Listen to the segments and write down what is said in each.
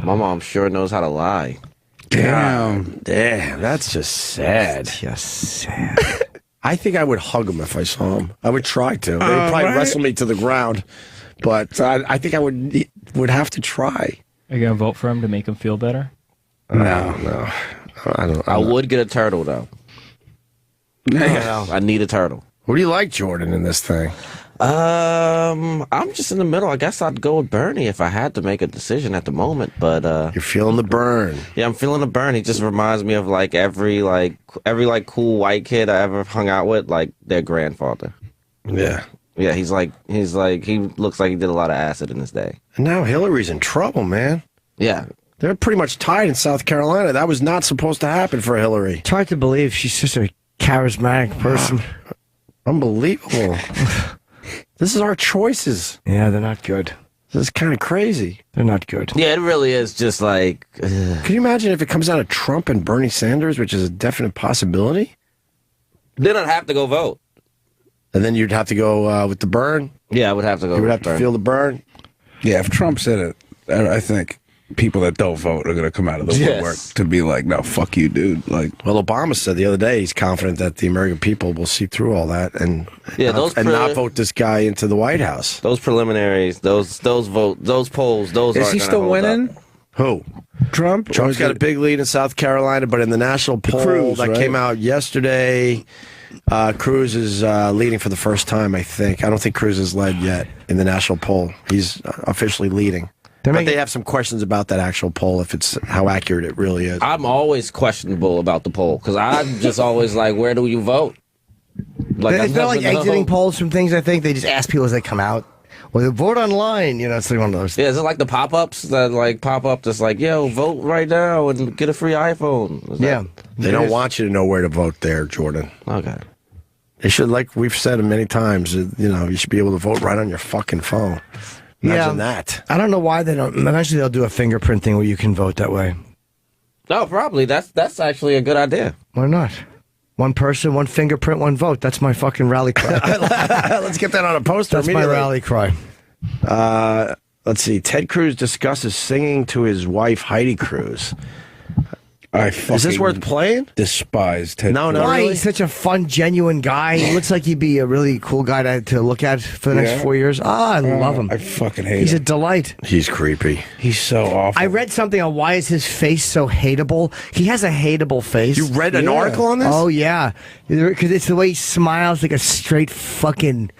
My mom sure knows how to lie. Damn. Damn, that's just sad. Just sad. I think I would hug him if I saw him. I would try to. They'd probably wrestle me to the ground, but I think I would have to try. Are you gonna vote for him to make him feel better? No. I don't. I would get a turtle though. I need a turtle. What do you like, Jordan, in this thing? I'm just in the middle. I guess I'd go with Bernie if I had to make a decision at the moment. But You're feeling the burn. yeah, I'm feeling the burn. He just reminds me of like every cool white kid I ever hung out with, like their grandfather. Yeah. Yeah, he looks like he did a lot of acid in his day. And now Hillary's in trouble, man. Yeah. They're pretty much tied in South Carolina. That was not supposed to happen for Hillary. It's hard to believe she's such a charismatic person. Unbelievable. This is our choices. Yeah, they're not good. This is kind of crazy. They're not good. Yeah, it really is just like... Can you imagine if it comes out of Trump and Bernie Sanders, which is a definite possibility? Then I'd have to go vote. And then you'd have to go with the burn? Yeah, I would have to go You would with have to burn. feel the burn? Yeah, if Trump said it, I think people that don't vote are going to come out of the woodwork to be like, no, fuck you, dude. Like, well, Obama said the other day he's confident that the American people will see through all that and not vote this guy into the White House. Those preliminaries, those polls, those is he still winning? Who? Trump? Trump's got a big lead in South Carolina, but in the national poll Cruz, that came out yesterday, Cruz is leading for the first time, I think. I don't think Cruz has led yet in the national poll. He's officially leading. But they have some questions about that actual poll, if it's how accurate it really is. I'm always questionable about the poll because I'm just always like, where do you vote? Like, they're like exiting polls from things. I think they just ask people as they come out. Well, they vote online. You know, it's like one of those. Yeah, is it like the pop-ups that like pop up that's like, yo, vote right now and get a free iPhone? They don't want you to know where to vote there, Jordan. Okay. They should, like we've said many times, you should be able to vote right on your fucking phone. Imagine that. I don't know why they don't. Eventually, they'll do a fingerprint thing where you can vote that way. No, probably. That's actually a good idea. Why not? One person, one fingerprint, one vote. That's my fucking rally cry. Let's get that on a poster. That's my rally cry. Let's see. Ted Cruz discusses singing to his wife, Heidi Cruz. Is this worth playing? Despise Ted. No, Why? really? He's such a fun, genuine guy. He looks like he'd be a really cool guy to look at for the next 4 years. I love him. I fucking hate He's him. a delight. He's creepy. He's so awful. I read something on why is his face so hateable. He has a hateable face. You read an article on this? Oh, yeah. Because it's the way he smiles, like a straight fucking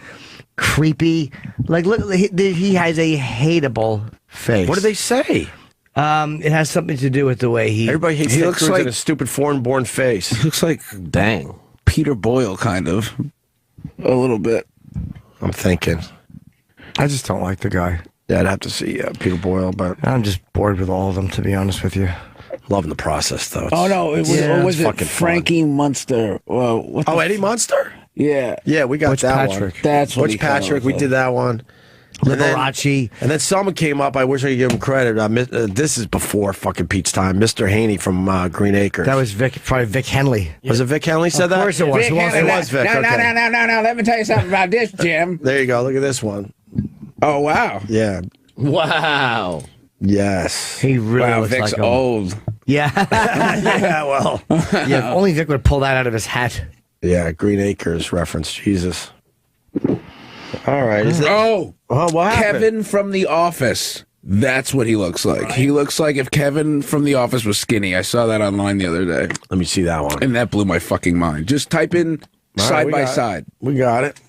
creepy. Like, look, he has a hateable face. What do they say? It has something to do with the way he... Everybody hates He Ted looks Cruz like- and his stupid foreign-born face. He looks like Dang. Peter Boyle, kind of. A little bit. I'm thinking. I just don't like the guy. Yeah, I'd have to see Peter Boyle, but I'm just bored with all of them, to be honest with you. loving the process, though. Oh, no. It was, Yeah. what was It's it? fucking Frankie Munster. Eddie Munster? Yeah. Yeah, we got Butch that Patrick. one. That's what Butch he called Patrick, we himself. did that one. Liberace. And then someone came up. I wish I could give him credit. This is before fucking Pete's time. Mr. Haney from Green Acres. That was probably Vic Henley. Was it Vic Henley said that? Of course it was. Vic Who else- Henley. It was Vic. No, okay. no. Let me tell you something about this, Jim. There you go. Look at this one. Oh, wow. Yeah. Wow. Yes. He really Wow, looks Vic's like him. old. Yeah. Yeah, well. Yeah. Only Vic would pull that out of his hat. Yeah, Green Acres reference. Jesus. All right. Is it, Oh, what happened? Kevin from The Office. That's what he looks like. He looks like if Kevin from The Office was skinny. I saw that online the other day, Let me see that one. and that blew my fucking mind. Just type in All right, side we by got it. side. We got it.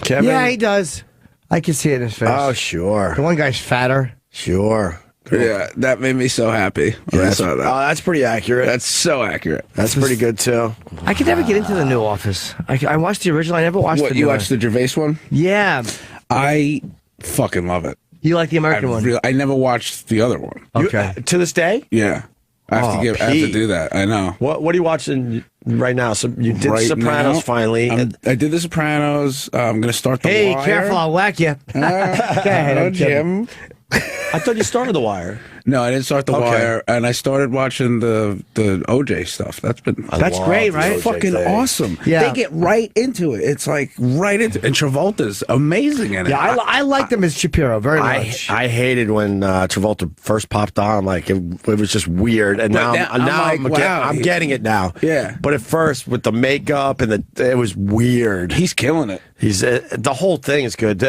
Kevin? Yeah, he does. I can see it in his face. Oh, The sure. one guy's fatter. Sure. Yeah, that made me so happy when I saw that. that's pretty accurate. That's so accurate. That's pretty good, too. I could never get into the new Office. I watched the original. I never watched What, the you new watched the Gervais one? Yeah. I fucking love it. You like the American one? I never watched the other one. Okay. To this day? Yeah. I have, I have to Pete. do that. I know. What are you watching right now? So you did Right Sopranos now, finally. I did The Sopranos. I'm going to start The Hey, Wire. careful, I'll whack you. Go ahead, I'm kidding. Jim. I thought you started The Wire. No, I didn't start The Okay. Wire, and I started watching the OJ stuff. That's That's great, right? fucking awesome. Yeah. They get right into it. It's like right into, and Travolta's amazing in it. Yeah, I liked him as Shapiro very much. I hated when Travolta first popped on. Like it was just weird, and But now now I'm like, wow, I'm getting it now. Yeah. but at first with the makeup and it was weird. He's killing it. He's the whole thing is good.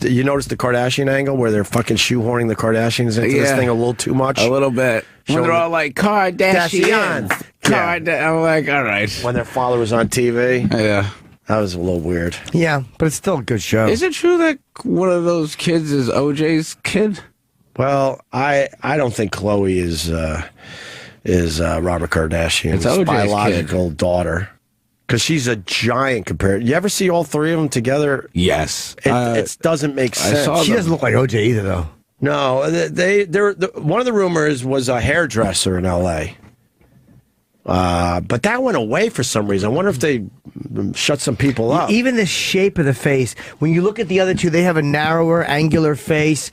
You notice the Kardashian angle where they're fucking shoehorning the Kardashians into this thing a little too much. A little bit. Show When they're me- all like Kardashian, I'm like, all right. When their father was on TV, Yeah. that was a little weird. Yeah, but it's still a good show. Is it true that one of those kids is OJ's kid? Well, I don't think Chloe is Robert Kardashian's It's OJ's biological daughter. Because she's a giant compared. You ever see all three of them together? Yes. It doesn't make sense. saw She doesn't look like OJ either, though. No, one of the rumors was a hairdresser in L.A. But that went away for some reason. I wonder if they shut some people up. Even the shape of the face. When you look at the other two, they have a narrower, angular face.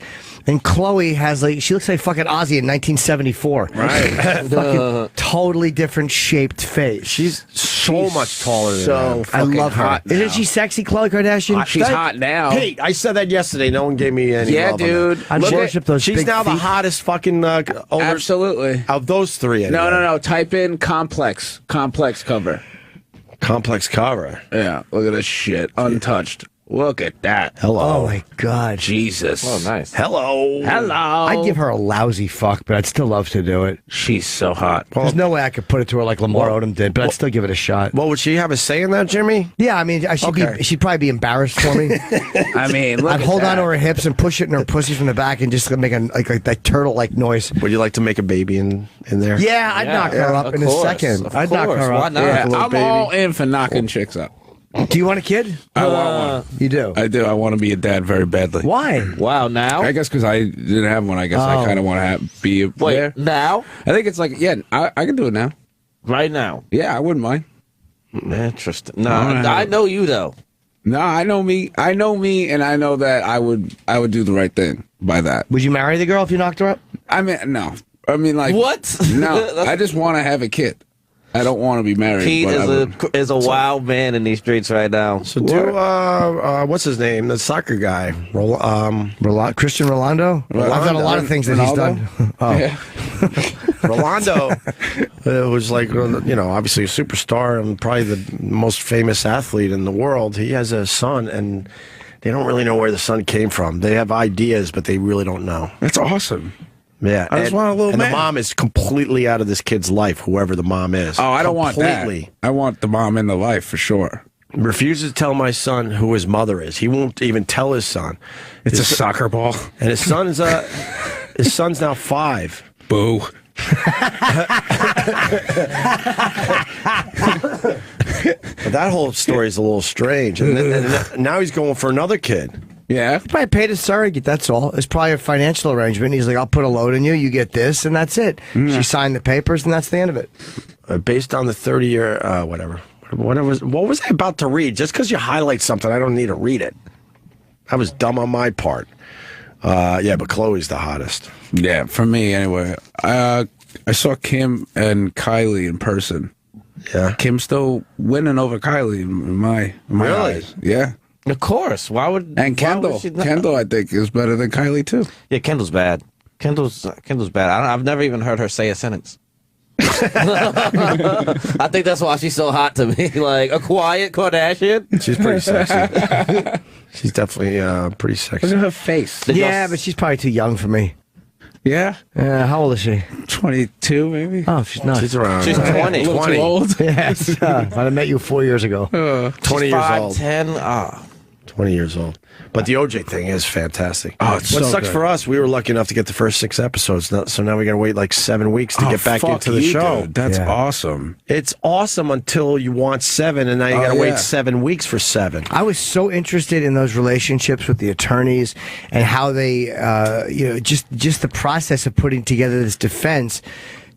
And Chloe has she looks like fucking Ozzy in 1974. Right. Fucking totally different shaped face. She's so much taller than so him. I love her. hot now. Isn't she sexy, Chloe Kardashian? She's hot now. Hey, I said that yesterday. No one gave me any Yeah, love on dude. that. I Look worship those She's big now the feet. hottest fucking older Absolutely. of those three. Anyway. No. Type in complex cover. Complex cover. Yeah. Look at this shit. Untouched. Look at that. Hello. Oh my God. Jesus. Oh, nice. Hello. Hello. I'd give her a lousy fuck, but I'd still love to do it. She's so hot. There's no way I could put it to her like Lamar Odom did, but I'd still give it a shot. Well, would she have a say in that, Jimmy? Yeah, I mean, she'd probably be embarrassed for me. I mean, look I'd at hold that. on to her hips and push it in her pussy from the back and just make like that turtle-like noise. Would you like to make a baby in there? Yeah, I'd knock her up of in a course, second. of I'd knock course. her Why up. not? Yeah, little I'm baby. all in for knocking chicks up. Do you want a kid? I want one. You do. I do. I want to be a dad very badly. Why? Wow, now? I guess because I didn't have one. I guess I kind of want to be Wait, there. now? I think it's like, yeah, I can do it now. Right now? Yeah, I wouldn't mind. Interesting. No, Alright. I know you, though. No, I know me, and I know that I would do the right thing by that. Would you marry the girl if you knocked her up? I mean, no. I mean, like, What? No, I just want to have a kid. I don't want to be married. Pete but I is a wild man in these streets right now. So do what's his name? The soccer guy. Christian Rolando? I've done a lot of things that he's done. Oh. Yeah. Rolando was like, obviously a superstar and probably the most famous athlete in the world. He has a son, and they don't really know where the son came from. They have ideas, but they really don't know. That's awesome. Yeah, I just want a little and man. the mom is completely out of this kid's life, whoever the mom is. Oh, I don't want that. Completely. I want the mom in the life for sure. Refuses to tell my son who his mother is. He won't even tell his son. It's a soccer ball. And his son's now 5. Boo. But that whole story is a little strange. And now he's going for another kid. Yeah. Probably paid a surrogate, that's all. It's probably a financial arrangement. He's like, I'll put a load in you, you get this, and that's it. She signed the papers, and that's the end of it. Based on the 30-year, whatever. What was I about to read? Just because you highlight something, I don't need to read it. That was dumb on my part. Yeah, but Chloe's the hottest. Yeah, for me anyway. I saw Kim and Kylie in person. Yeah. Kim's still winning over Kylie in my Really? eyes. Yeah. Of course. Why would And Kendall. she not? Kendall, I think, is better than Kylie too. Yeah, Kendall's bad. Kendall's bad. I've never even heard her say a sentence. I think that's why she's so hot to me. Like a quiet Kardashian. She's pretty sexy. She's definitely pretty sexy. Look at her face. Yeah, but she's probably too young for me. Yeah. How old is she? 22 maybe. Oh, she's not. She's around. She's 20. A little 20. too old. Yes. If I'd have met you 4 years ago. 20 years old. 5'10". Ah. 20 years old. But the OJ thing is fantastic. Oh, it's what so sucks good. for us, we were lucky enough to get the first 6 episodes. So now we got to wait like 7 weeks to get back fuck into the you, show. dude. That's Yeah. awesome. It's awesome until you want 7, and now you got to yeah. wait 7 weeks for 7. I was so interested in those relationships with the attorneys and how they, just the process of putting together this defense.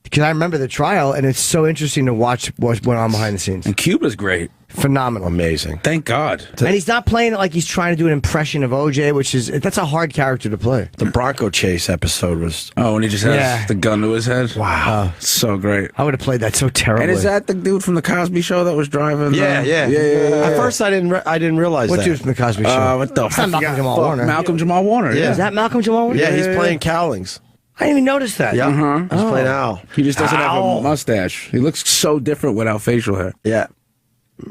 Because I remember the trial, and it's so interesting to watch what went on behind the scenes. And Cuba's great. Phenomenal. Amazing. Thank God. And he's not playing it like he's trying to do an impression of OJ, that's a hard character to play. The Bronco chase episode was... Oh, and he just has the gun to his head? Wow. So great. I would have played that so terribly. And is that the dude from the Cosby Show that was driving? Yeah. At first, I didn't realize What that. dude from the Cosby Show? What the It's not fuck? Malcolm Jamal Warner. Malcolm Jamal Warner, yeah. Is that Malcolm Jamal Warner? Yeah, he's playing Cowlings. I didn't even notice that. Yeah, he's playing Al. He just doesn't have a mustache. He looks so different without facial hair. Yeah.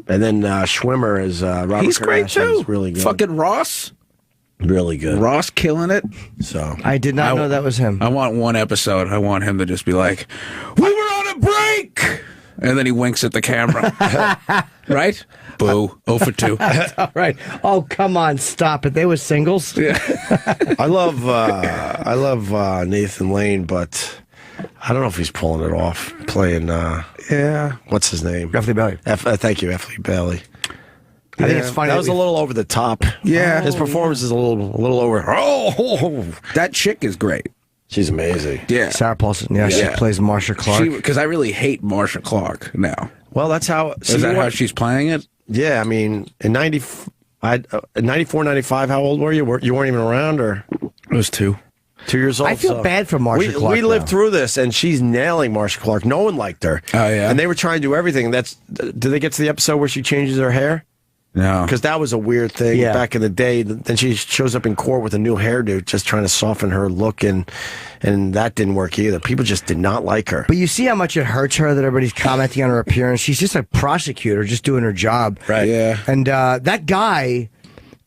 And then Schwimmer is Robert He's great, Kardashian too. is really good. Fucking Ross. Really good. Ross killing it. So I did not know that was him. I want one episode. I want him to just be like, "We were on a break," and then he winks at the camera. Right? Boo. 0 for 2. All right. Oh, come on, stop it. They were singles. Yeah. I love Nathan Lane, but I don't know if he's pulling it off. Playing what's his name? F. Lee Bailey. Thank you, F. Lee Bailey. I think it's funny. That was a little over the top. Yeah. His performance is a little over. Oh, That chick is great. she's amazing. Yeah. Sarah Paulson. Yeah, she Yeah. plays Marsha Clark. Because I really hate Marsha Clark now. Well, that's how. Is that how she's playing it? Yeah, I mean, in 94, 95, how old were you? You weren't even around, or It was 2. 2 years old? I feel bad for Marsha Clark. We lived now. through this, and she's nailing Marsha Clark. No one liked her. Oh, yeah? And they were trying to do everything. Did they get to the episode where she changes her hair? No. Because that was a weird thing back in the day. Then she shows up in court with a new hairdo, just trying to soften her look, and that didn't work either. People just did not like her. But you see how much it hurts her that everybody's commenting on her appearance. She's just a prosecutor, just doing her job. Right. Yeah. And that guy,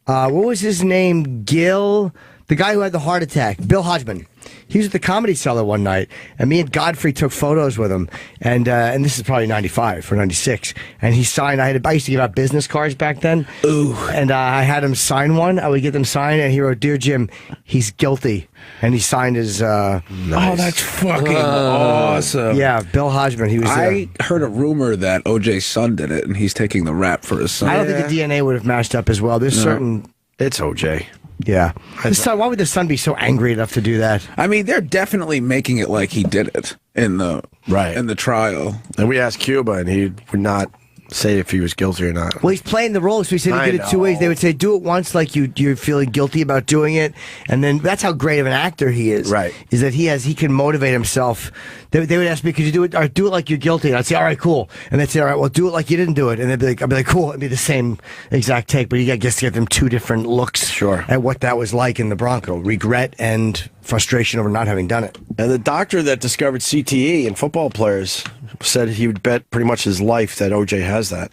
what was his name? Gil, the guy who had the heart attack, Bill Hodgman. He was at the Comedy Cellar one night, and me and Godfrey took photos with him. And this is probably 95 or 96. And he signed, I used to give out business cards back then. Ooh. And I had him sign one. I would get them signed, and he wrote, "Dear Jim, he's guilty." And he signed his... Oh, that's fucking awesome. Yeah, Bill Hodgman. He was I heard a rumor that OJ's son did it, and he's taking the rap for his son. I don't think the DNA would have matched up as well. There's certain... It's OJ. Yeah. The son, why would the son be so angry enough to do that? I mean, they're definitely making it like he did it in the trial. And we asked Cuba, and he would not say if he was guilty or not. Well, he's playing the role, so he said he I did it 2 ways. know. They would say, do it once, like you're feeling guilty about doing it, and then that's how great of an actor he is. Right. Is that he can motivate himself. They would ask me, could you do it? Or do it like you're guilty. And I'd say, all right, cool. And they'd say, all right, well, do it like you didn't do it. And I'd be like, cool. It'd be the same exact take, but you got to get them 2 different looks at what that was like in the Bronco. Regret and frustration over not having done it. And the doctor that discovered CTE in football players said he would bet pretty much his life that OJ has that.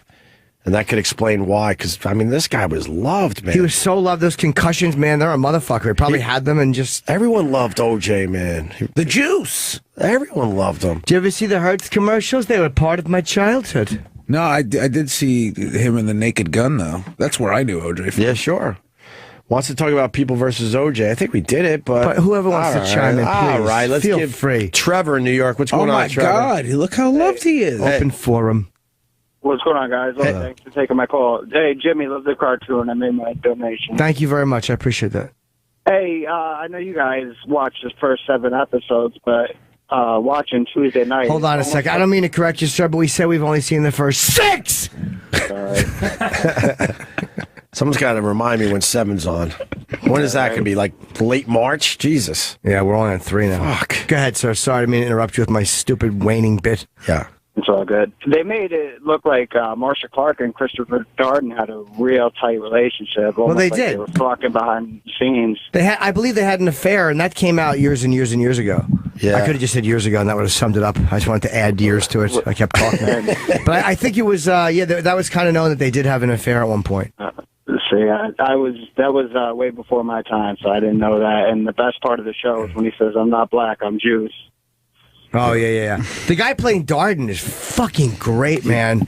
And that could explain why, because, I mean, this guy was loved, man. He was so loved. Those concussions, man, they're a motherfucker. He probably had them and just... Everyone loved OJ, man. The juice. Everyone loved him. Did you ever see the Hertz commercials? They were part of my childhood. No, I did see him in The Naked Gun, though. That's where I knew OJ from. Yeah, sure. Wants to talk about People versus OJ. I think we did it, but whoever wants to chime in, please. All right, let's Feel give free. Trevor in New York. What's going Oh, on, my Trevor? God. Look how loved he is. Open forum. What's going on, guys? Well, thanks for taking my call. Hey, Jimmy, love the cartoon. I made my donation. Thank you very much. I appreciate that. Hey, I know you guys watched the first 7 episodes, but watching Tuesday night... Hold on a second. I don't mean to correct you, sir, but we said we've only seen the first 6! All right. Someone's got to remind me when 7's on. When is that going to be? Like late March? Jesus. Yeah, we're only on 3 now. Fuck. Go ahead, sir. Sorry, I didn't mean to interrupt you with my stupid waning bit. Yeah. It's all good. They made it look like Marsha Clark and Christopher Darden had a real tight relationship. Well, they like did. They were fucking behind the scenes. I believe they had an affair, and that came out years and years and years ago. Yeah. I could have just said years ago, and that would have summed it up. I just wanted to add years to it. I kept talking. But I think it was, that was kind of known that they did have an affair at one point. See, that was way before my time, so I didn't know that. And the best part of the show is when he says, "I'm not black, I'm Jewish." Oh, yeah. The guy playing Darden is fucking great, man.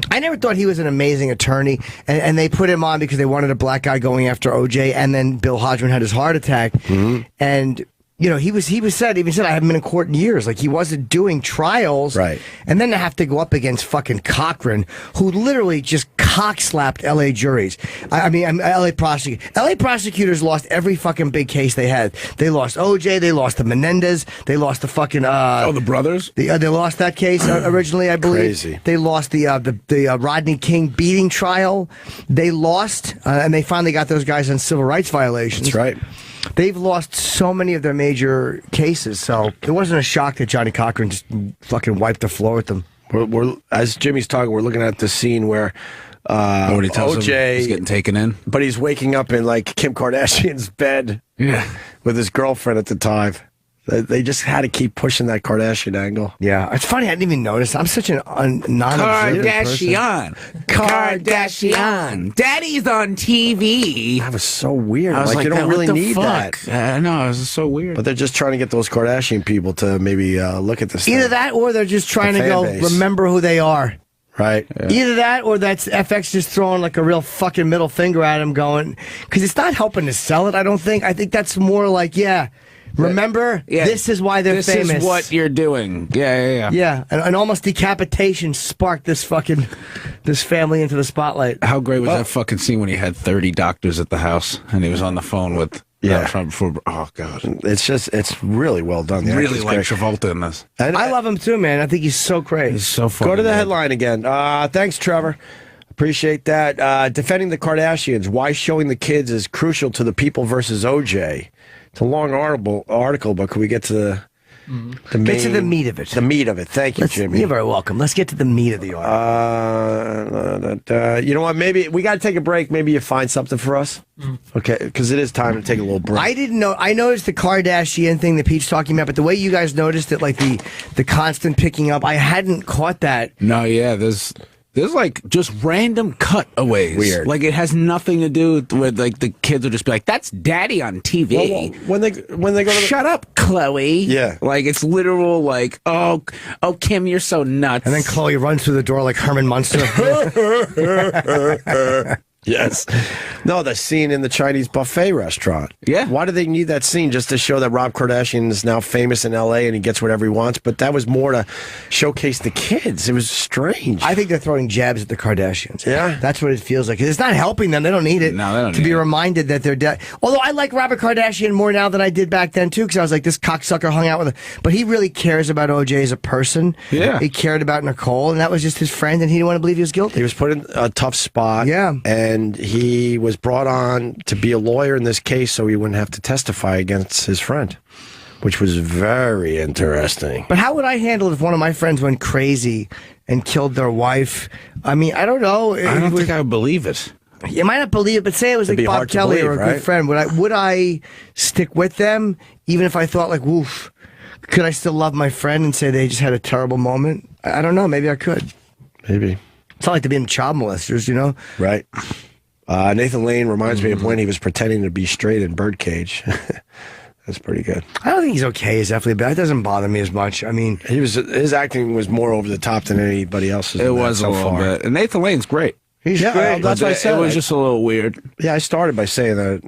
I never thought he was an amazing attorney, and they put him on because they wanted a black guy going after OJ, and then Bill Hodgman had his heart attack, and... You know, he even said I haven't been in court in years. Like, he wasn't doing trials. Right. And then to have to go up against fucking Cochran, who literally just cock slapped L.A. juries. I mean, L.A. prosecutors. L.A. prosecutors lost every fucking big case they had. They lost O.J. They lost the Menendez. They lost the fucking. The brothers. They lost that case originally, I believe. Crazy. They lost the Rodney King beating trial. They lost, and they finally got those guys on civil rights violations. That's right. They've lost so many of their major cases, so it wasn't a shock that Johnny Cochran just fucking wiped the floor with them. We're as Jimmy's talking, we're looking at the scene where Nobody tells OJ him he's getting taken in. But he's waking up in like Kim Kardashian's bed with his girlfriend at the time. They just had to keep pushing that Kardashian angle. Yeah, it's funny. I didn't even notice. I'm such an non-observant person. Kardashian. Daddy's on TV. That was so weird. I was like, you don't really need fuck? that. No, it was so weird. But they're just trying to get those Kardashian people to maybe look at this. Either thing. that, or they're just trying to fan go base. remember who they are. Right. Yeah. Either that, or that's FX just throwing like a real fucking middle finger at him, going because it's not helping to sell it. I don't think. I think that's more like remember, this is why they're famous. This is what you're doing. Yeah. Yeah, and almost decapitation sparked this family into the spotlight. How great was that fucking scene when he had 30 doctors at the house and he was on the phone with Trump before? Oh, God. It's really well done. The Really actor's like great. Travolta in this. And I love him too, man. I think he's so great. He's so funny. Go to the headline again. Thanks, Trevor. Appreciate that. Defending the Kardashians. Why showing the kids is crucial to the People versus OJ. It's a long article, but can we get to the Get to the meat of it. The meat of it. Thank you, Jimmy. You're very welcome. Let's get to the meat of the article. You know what? Maybe we got to take a break. Maybe you find something for us. Okay, because it is time to take a little break. I didn't know. I noticed the Kardashian thing that Pete's talking about, but the way you guys noticed it, like the constant picking up, I hadn't caught that. No, yeah, there's like just random cutaways. Weird. Like it has nothing to do with like the kids will just be like, "That's Daddy on TV." Well, when they go to Shut up, Chloe. Yeah. Like it's literal like, oh Kim, you're so nuts. And then Chloe runs through the door like Herman Munster. Yes. No, the scene in the Chinese buffet restaurant. Yeah. Why do they need that scene? Just to show that Rob Kardashian is now famous in L.A. and he gets whatever he wants? But that was more to showcase the kids. It was strange. I think they're throwing jabs at the Kardashians. Yeah. That's what it feels like. It's not helping them. They don't need it. No, they don't to need be it. reminded that they're dead. Although I like Robert Kardashian more now than I did back then, too, because I was like, this cocksucker hung out with him. But he really cares about OJ as a person. Yeah. He cared about Nicole, and that was just his friend, and he didn't want to believe he was guilty. He was put in a tough spot. Yeah. And he was brought on to be a lawyer in this case so he wouldn't have to testify against his friend, which was very interesting. But how would I handle it if one of my friends went crazy and killed their wife? I mean, I don't know. I don't think I would believe it. You might not believe it, but say it was It'd like be Bob hard to Kelly believe, or a right? good friend. Would I stick with them even if I thought like, woof? Could I still love my friend and say they just had a terrible moment? I don't know. Maybe I could. Maybe. It's not like to being child molesters, you know? Right. Nathan Lane reminds me of when he was pretending to be straight in Birdcage. That's pretty good. I don't think he's okay. He's definitely bad. It doesn't bother me as much. I mean, His acting was more over the top than anybody else's. It in that was so a little far. bit. And Nathan Lane's great. he's Yeah, great. that's what I said. It was just a little weird. Yeah, I started by saying that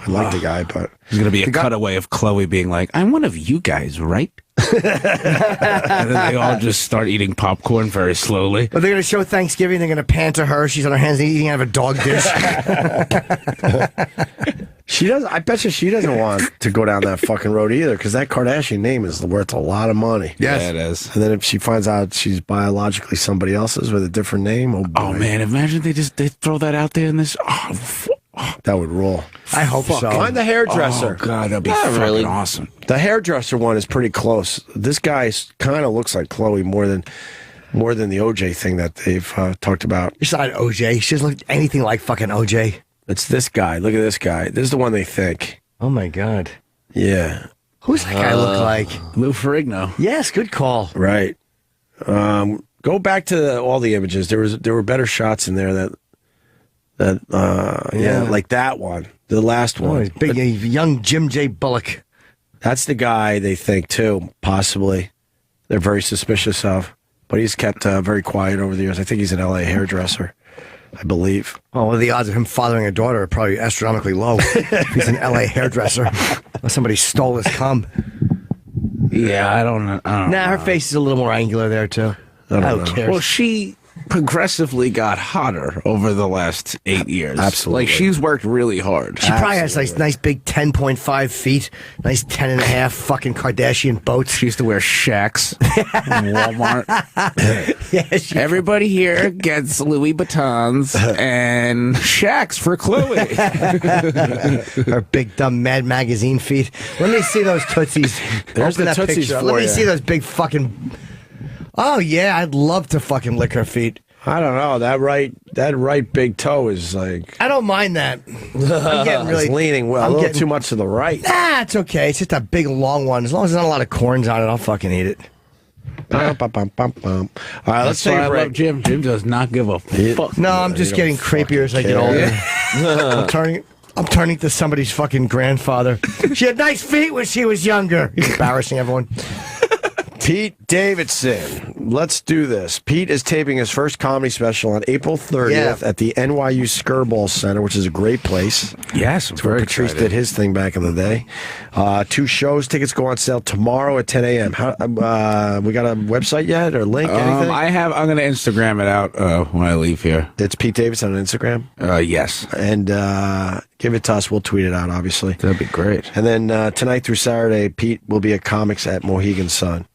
I like the guy, but There's going to be a cutaway of Chloe being like, I'm one of you guys, right? And then they all just start eating popcorn very slowly. But they're going to show Thanksgiving. They're going to pan to her. She's on her hands eating out of a dog dish. she doesn't. I bet you she doesn't want to go down that fucking road either, because that Kardashian name is worth a lot of money. Yes. Yeah, it is. And then if she finds out she's biologically somebody else's with a different name, oh boy, Oh, man, imagine they throw that out there in this. that would roll. I hope so. Find the hairdresser. Oh, God, that'd be fucking really. awesome. The hairdresser one is pretty close. This guy kind of looks like Chloe more than the OJ thing that they've talked about. It's not OJ. She doesn't look anything like fucking OJ. It's this guy. Look at this guy. This is the one they think. Oh, my God. Yeah. Who's that guy look like? Lou Ferrigno. Yes, good call. Right. Go back to all the images. There were better shots in there that like that one, the last Oh, one. he's big, young Jim J. Bullock. That's the guy they think too. Possibly, they're very suspicious of. But he's kept very quiet over the years. I think he's an L.A. hairdresser, I believe. Oh, well, the odds of him fathering a daughter are probably astronomically low. If he's an L.A. hairdresser. Unless somebody stole his cum. Yeah, I don't know. Nah, her face is a little more angular there, too. I don't Who know. cares? Well, she progressively got hotter over the last 8 years. Absolutely. Like, she's worked really hard. She probably has nice big 10.5 feet, nice 10.5 fucking Kardashian boats. She used to wear Shaqs in Walmart. Yeah, Everybody here gets Louis Vuittons and Shaqs for Chloe. her big dumb Mad Magazine feet. Let me see those tootsies. There's Open the that tootsies picture. for Let me you. see those big fucking. Oh yeah, I'd love to fucking lick her feet. I don't know. That right big toe is like I don't mind that. I'm getting really it's leaning well. I'm A little getting- too much to the right. Ah, it's okay. It's just a big long one. As long as there's not a lot of corns on it, I'll fucking eat it. Bum, bum, bum, bum, bum. All right, let's That's why take a I break. love Jim. Jim does not give a fuck. No, I'm just you getting don't creepier as I get fucking older. I'm turning to somebody's fucking grandfather. She had nice feet when she was younger. He's embarrassing everyone. Pete Davidson. Let's do this. Pete is taping his first comedy special on April 30th at the NYU Skirball Center, which is a great place. Yes, I'm It's where very Patrice excited. did his thing back in the day. 2 shows. Tickets go on sale tomorrow at 10 a.m. We got a website yet or link? Anything? I'm going to Instagram it out when I leave here. It's Pete Davidson on Instagram. Yes. And give it to us. We'll tweet it out, obviously. That'd be great. And then tonight through Saturday, Pete will be at Comics at Mohegan Sun.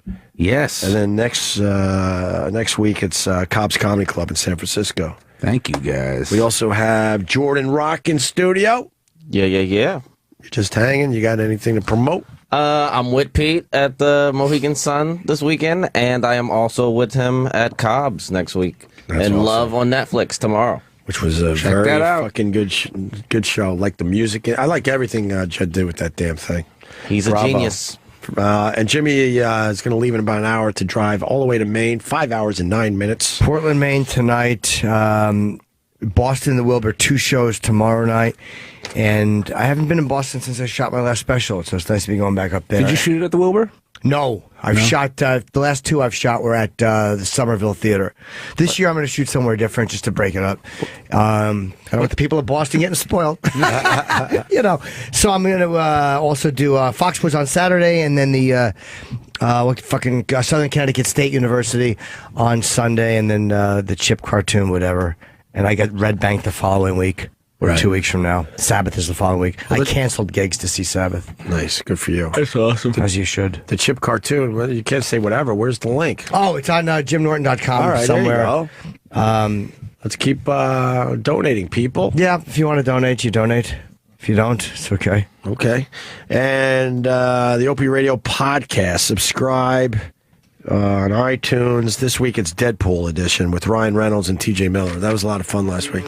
Yes. And then next week, it's Cobb's Comedy Club in San Francisco. Thank you, guys. We also have Jordan Rock in studio. Yeah. You're just hanging. You got anything to promote? I'm with Pete at the Mohegan Sun this weekend, and I am also with him at Cobb's next week. That's and awesome. Love on Netflix tomorrow. Which was a Check very that out. fucking good show. Like the music. I like everything Jed did with that damn thing. He's a Bravo. genius. And Jimmy is going to leave in about an hour to drive all the way to Maine. 5 hours and 9 minutes. Portland, Maine tonight. Boston, the Wilbur, 2 shows tomorrow night. And I haven't been in Boston since I shot my last special, so it's nice to be going back up there. Did you shoot it at the Wilbur? No, I've shot the last 2 I've shot were at the Somerville Theater. This year I'm going to shoot somewhere different just to break it up. I don't want the people of Boston getting spoiled, you know. So I'm going to also do Foxwoods on Saturday, and then the Southern Connecticut State University on Sunday, and then the Chip cartoon, whatever. And I get Red Bank the following week. Or Right. 2 weeks from now. Sabbath is the following week. I canceled gigs to see Sabbath, Nice. Good for you. That's awesome. as you should. The Chip cartoon. Well, you can't say whatever. Where's the link? Oh, it's on jimnorton.com All right, somewhere. there you go. Let's keep donating, people. Yeah, if you want to donate, you donate. If you don't, it's okay. Okay. And the Opie Radio podcast. Subscribe on iTunes. This week it's Deadpool edition with Ryan Reynolds and TJ Miller. That was a lot of fun last week.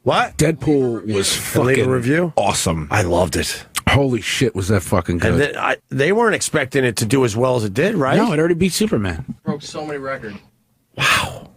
What? Deadpool was And leave a fucking review? awesome. I loved it. Holy shit, was that fucking good. And then, they weren't expecting it to do as well as it did, right? No, it already beat Superman. Broke so many records.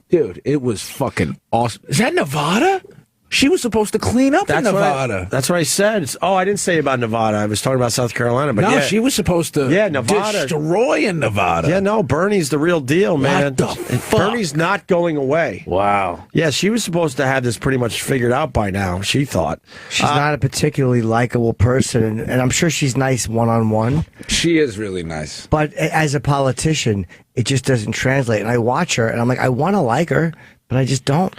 Dude, it was fucking awesome. Is that Nevada? She was supposed to clean up in Nevada. That's what I said. I didn't say about Nevada. I was talking about South Carolina. But No, yeah, she was supposed to Nevada. destroy in Nevada. Yeah, no, Bernie's the real deal, man. the fuck? Bernie's not going away. Wow. Yeah, she was supposed to have this pretty much figured out by now, she thought. She's not a particularly likable person, and I'm sure she's nice one-on-one. She is really nice. But as a politician, it just doesn't translate. And I watch her, and I'm like, I want to like her, but I just don't.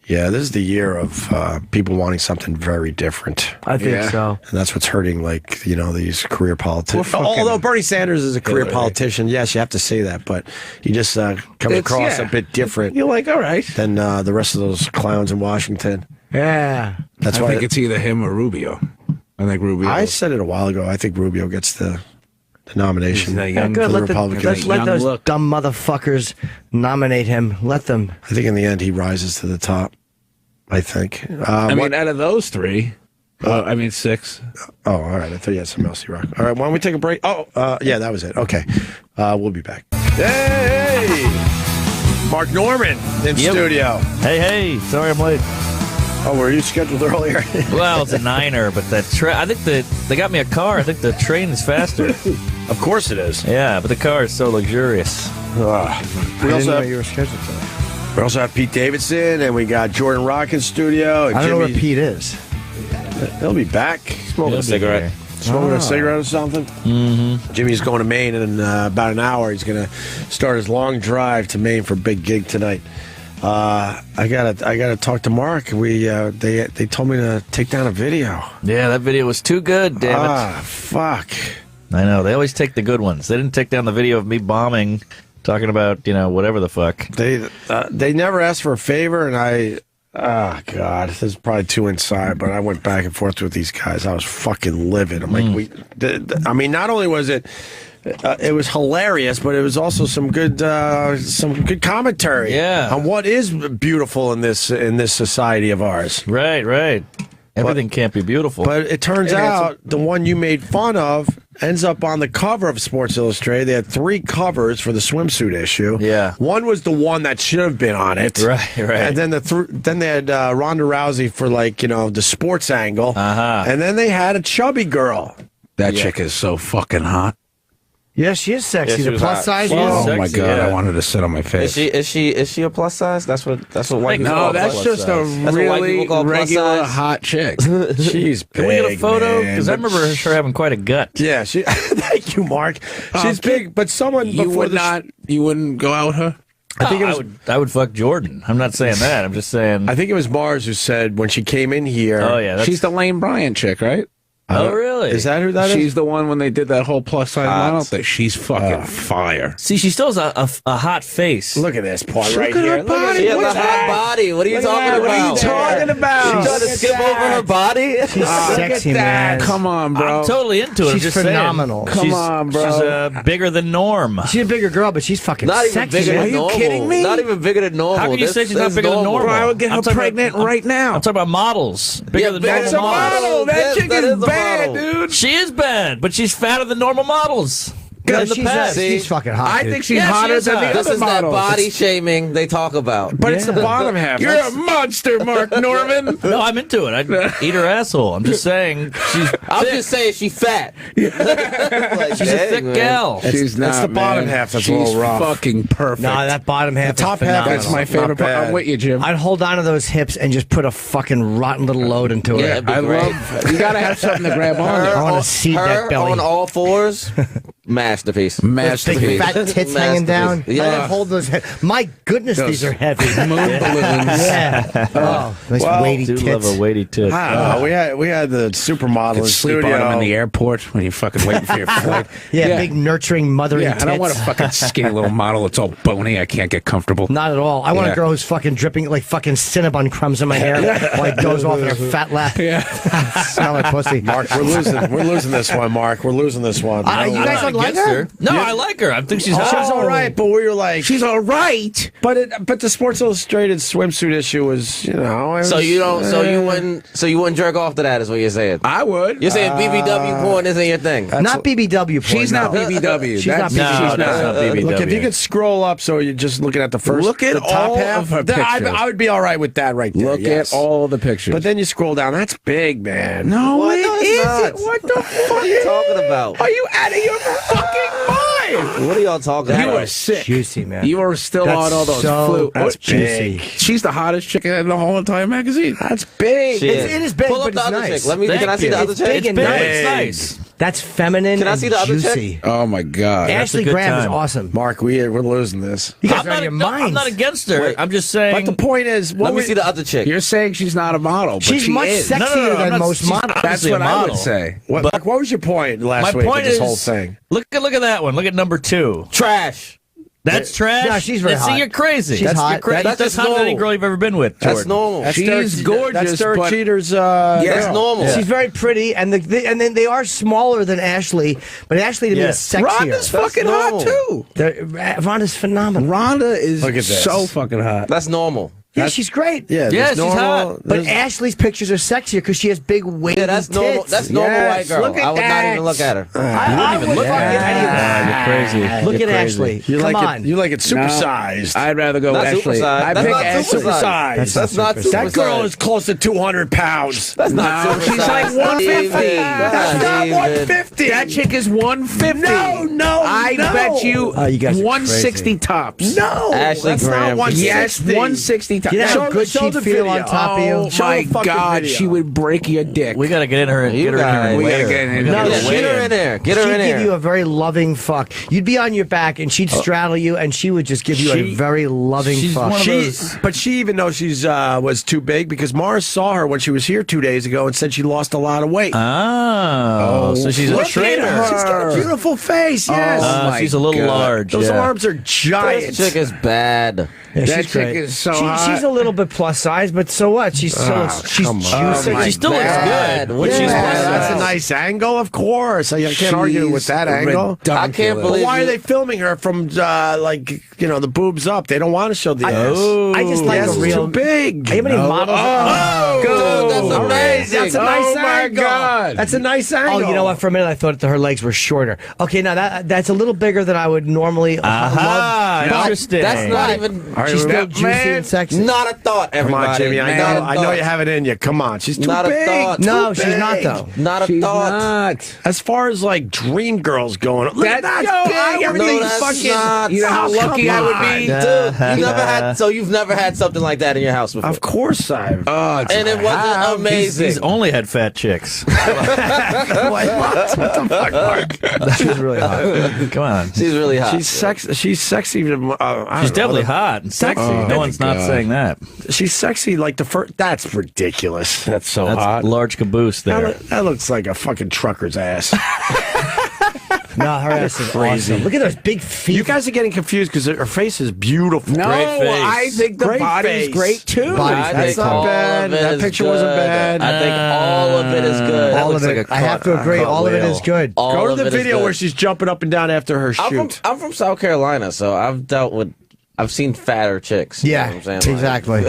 Yeah, this is the year of people wanting something very different. I think Yeah. so. And that's what's hurting, these career politicians. Although Bernie Sanders is a career politician, yes, you have to say that, but he just comes across a bit different You're like, all right. than the rest of those clowns in Washington. Yeah. That's I why think it's either him or Rubio. I think Rubio. I said it a while ago. I think Rubio gets the nomination. He's that Yeah, young good. for the Let, Republicans. let Young those look. dumb motherfuckers nominate him. Let them. I think in the end he rises to the top. I think. I mean, out of those 3, 6. Oh, all right. I thought you had something else, you rock. All right, why don't we take a break? Oh, yeah, that was it. Okay. We'll be back. Hey! Mark Norman in studio. Hey, sorry I'm late. Oh, were you scheduled earlier? Well, it's a 9er, but I think they got me a car. I think the train is faster. Of course it is. Yeah, but the car is so luxurious. We I didn't also know have, you were scheduled for that. we also have Pete Davidson, and we got Jordan Rock in studio. And I don't know where Jimmy- Pete is. He'll be back. Smoking a cigarette. Smoking a cigarette or something? Mm-hmm. Jimmy's going to Maine in about an hour. He's going to start his long drive to Maine for a big gig tonight. I gotta talk to Mark. They told me to take down a video. Yeah, that video was too good, damn it. Ah, fuck. I know. They always take the good ones. They didn't take down the video of me bombing, talking about, whatever the fuck. They never asked for a favor, and oh, God, this is probably too inside, but I went back and forth with these guys. I was fucking livid. I'm like, I mean, not only was it was hilarious, but it was also some good commentary on what is beautiful in this society of ours. Right. Everything can't be beautiful. But it turns out the one you made fun of ends up on the cover of Sports Illustrated. They had 3 covers for the swimsuit issue. Yeah. One was the one that should have been on it. Right. And then then they had Ronda Rousey for the sports angle. Uh-huh. And then they had a chubby girl. That chick is so fucking hot. Yeah, she is sexy. Yeah, she the was plus hot. size. She is Oh one. my sexy, god, yeah. I wanted to sit on my face. Is she a plus size? That's what white people No, call that's plus just a size. That's what white really people call plus regular size. hot chick. She's big, Can we get a photo? man. Because I remember her having quite a gut. Yeah, thank you, Mark. She's big, but someone You before would the not. You wouldn't go out with her. I think it was. I would fuck Jordan. I'm not saying that. I'm just saying. I think it was Mars who said when she came in here. Oh yeah, that's, She's the Lane Bryant chick, right? Oh really? Is that who that is? She's the one when they did that whole plus size model thing. She's fucking fire. See, she still has a hot face. Look at this part Look right at here. her body. She has What's a hot body. What are you talking about? What are you talking about? You trying to skip over her body? She's sexy, man. Come on, bro. I'm totally into it. I'm She's just phenomenal. Saying. Come on, bro. She's bigger than Norm. She's a bigger girl, but she's fucking Not even sexy. bigger man. than you normal. kidding me? Not even bigger than normal. How can you say she's not bigger than normal? Bro, I would get her I'm talking pregnant about- right now. I'm talking about models. Bigger than that's normal a models. model. That Yes, chick that is is a bad, model. dude. She is bad, but she's fatter than normal models. No, In the past. she's fucking hot. I dude. think she's Yeah, she hotter is than the hot. This other is that models. body shaming they talk about. But it's the bottom half. You're a monster, Mark Norman. No, I'm into it. I'd eat her asshole. I'm just saying she's I'm just saying she's fat. Like, she's a thick gal. She's not. That's the bottom man. half that's a She's little rough. fucking perfect. Nah, that bottom half. The top is half, phenomenal. That's my favorite part. bad. I'm with you, Jim. I'd hold on to those hips and just put a fucking rotten little load into Yeah, it. be I great. love. You gotta have something to grab on I there. wanna see that her belly. on all fours. Masterpiece. Big Masterpiece. fat tits hanging down. Masterpiece. Yeah. I'd hold those. My goodness, these are heavy. Moon balloons. Yeah. Oh, nice Well, weighty Do tits. love a weighty tit. I don't know. We had the supermodel in Could sleep studio. on them in the airport when you're fucking waiting for your flight. Yeah, big nurturing, mothering Yeah, tits. I don't want a fucking skinny little model that's all bony. I can't get comfortable. Not at all. I want Yeah. a girl who's fucking dripping like fucking Cinnabon crumbs in my hair while it goes off in her fat lap. Yeah. Smell like pussy. Mark, we're losing this one, Mark. We're losing this one. You guys don't like her? No, I like her. I think she's hot. She's all right, but we were like, She's all right. but the Sports Illustrated swimsuit issue was, it was, So you don't. So you wouldn't jerk off to that. Is what you're saying. I would. You're saying BBW porn isn't your thing. Not BBW porn. She's not no. BBW. She's not That's- BBW. she's No, that's not BBW. Look, if you could scroll up, so you're just looking at the first, Look at the top all half, of her then pictures. I would be all right with that right there. Look yes. at all the pictures. But then you scroll down. That's big, man. no, What? it No, it's not. isn't. What the fuck What are you talking about? Are you out of your fucking mind? What are y'all talking You about? are sick. Juicy, man. You are still That's on all those so flu. That's juicy. big. She's the hottest chick in the whole entire magazine. That's big. She It is big, Pull but up the it's other nice. chick. Let me. Thank Can I see you. the other It's chick? big and Big, nice. it's nice. That's feminine Can I and see the other chick? juicy. Oh my god. Ashley good Graham is time. awesome. Mark, we're losing this. You guys I'm are out not, of your no, I'm minds. not against her. Wait. I'm just saying. But the point is, Let me see the other chick. You're saying she's not a model, but She's she much is. sexier I'm than not- most she's models. That's obviously a what I would model. say. What was your point My last week point with this is, whole thing? look at that one. Look at number 2. Trash. That's trash. No, she's very See, hot. you're crazy. She's hot. You're crazy. That's That's just hotter than any normal. girl you've ever been with. Jordan. That's normal. That's She's gorgeous, That's Derek but- Cheater's. That's normal. She's very pretty, and and then they are smaller than Ashley, but Ashley to me is Yes. sexier. Rhonda's fucking normal. hot too. Rhonda's phenomenal. Rhonda is Look at this. so fucking hot. That's normal. Yeah, she's great. Yeah, Yeah, there's she's normal, hot. But there's- Ashley's pictures are sexier because she has big weighty Yeah, that's normal. tits. That's normal Yes, white girl. look at I would not that. even look at her. I would fucking You're crazy. Look at Ashley. you Come like on. it. You like it supersized. I'd rather go Not Ashley. supersized. I That's pick not Ashley. supersized. That's not supersized. That girl is close to 200 pounds. That's not No, supersized. she's like 150. That's not 150. That chick is 150. No, I no. bet you Oh, you guys are 160 crazy. tops. No, Ashley that's Graham. not 160. Yes, 160 You know how good she'd feel on top of you? Oh my God, she would break your dick. We got to get in her. Get her in here. We gotta later. get in here. We gotta Yeah, get get her in there. Get her in She'd give there. you a very loving fuck. You'd be on your back, and she'd straddle you, and she would just give you a very loving fuck. But she even knows she's was too big because Mars saw her when she was here 2 days ago and said she lost a lot of weight. Oh, so she's a Look at trainer. her. She's got a beautiful face. Yes. She's a little large. Those yeah. arms are giant. This chick is bad. Yeah, That she's chick great. is so She- hot. She's a little bit plus size, but so what? She's come juicy. on. She still looks God. good. What She's she's plus That's a size. nice angle, of course. I can't argue with that angle. I can't But believe why are you- they filming her from the boobs up? They don't want to show the ass. I just like Yes, a real too big. How many models? Dude, that's All right, amazing. that's a nice Oh, my angle. God. That's a nice angle. Oh, you know what? For a minute, I thought that her legs were shorter. Okay, now that's a little bigger than I would normally love. But Interesting. That's not even. She's still that juicy man- and sexy. Not a thought, Come everybody. on, Jimmy. Not a I know thought. you have it in you. Come on, she's too Not a big. thought. No, Too she's not big. though. Not a She's thought. not. As far as like dream girls going, look at that big. No, Everything's that's fucking. not. You know how lucky I would be? Dude, you've never had something like that in your house before. Of course, I've. Oh, And it wasn't amazing. He's only had fat chicks. She's really hot. Come on. She's really hot. She's sexy. She's sexy. She's definitely hot and sexy. No one's not saying that. She's sexy like the first. That's ridiculous. That's so That's hot. large caboose there. That looks like a fucking trucker's ass. No, her ass is crazy. awesome. Look at those big feet. You guys are getting confused because her face is beautiful. No, Great face. I think the Great body's face. great too. Body's I That's think not all bad. of it That is picture good. wasn't bad. I think all of it is good. That all looks of it. like a I have to agree. All of it is good. All Go to of the it is video good. where she's jumping up and down after her shoot. I'm from South Carolina, so I've seen fatter chicks. You know Yeah, what I'm saying? exactly.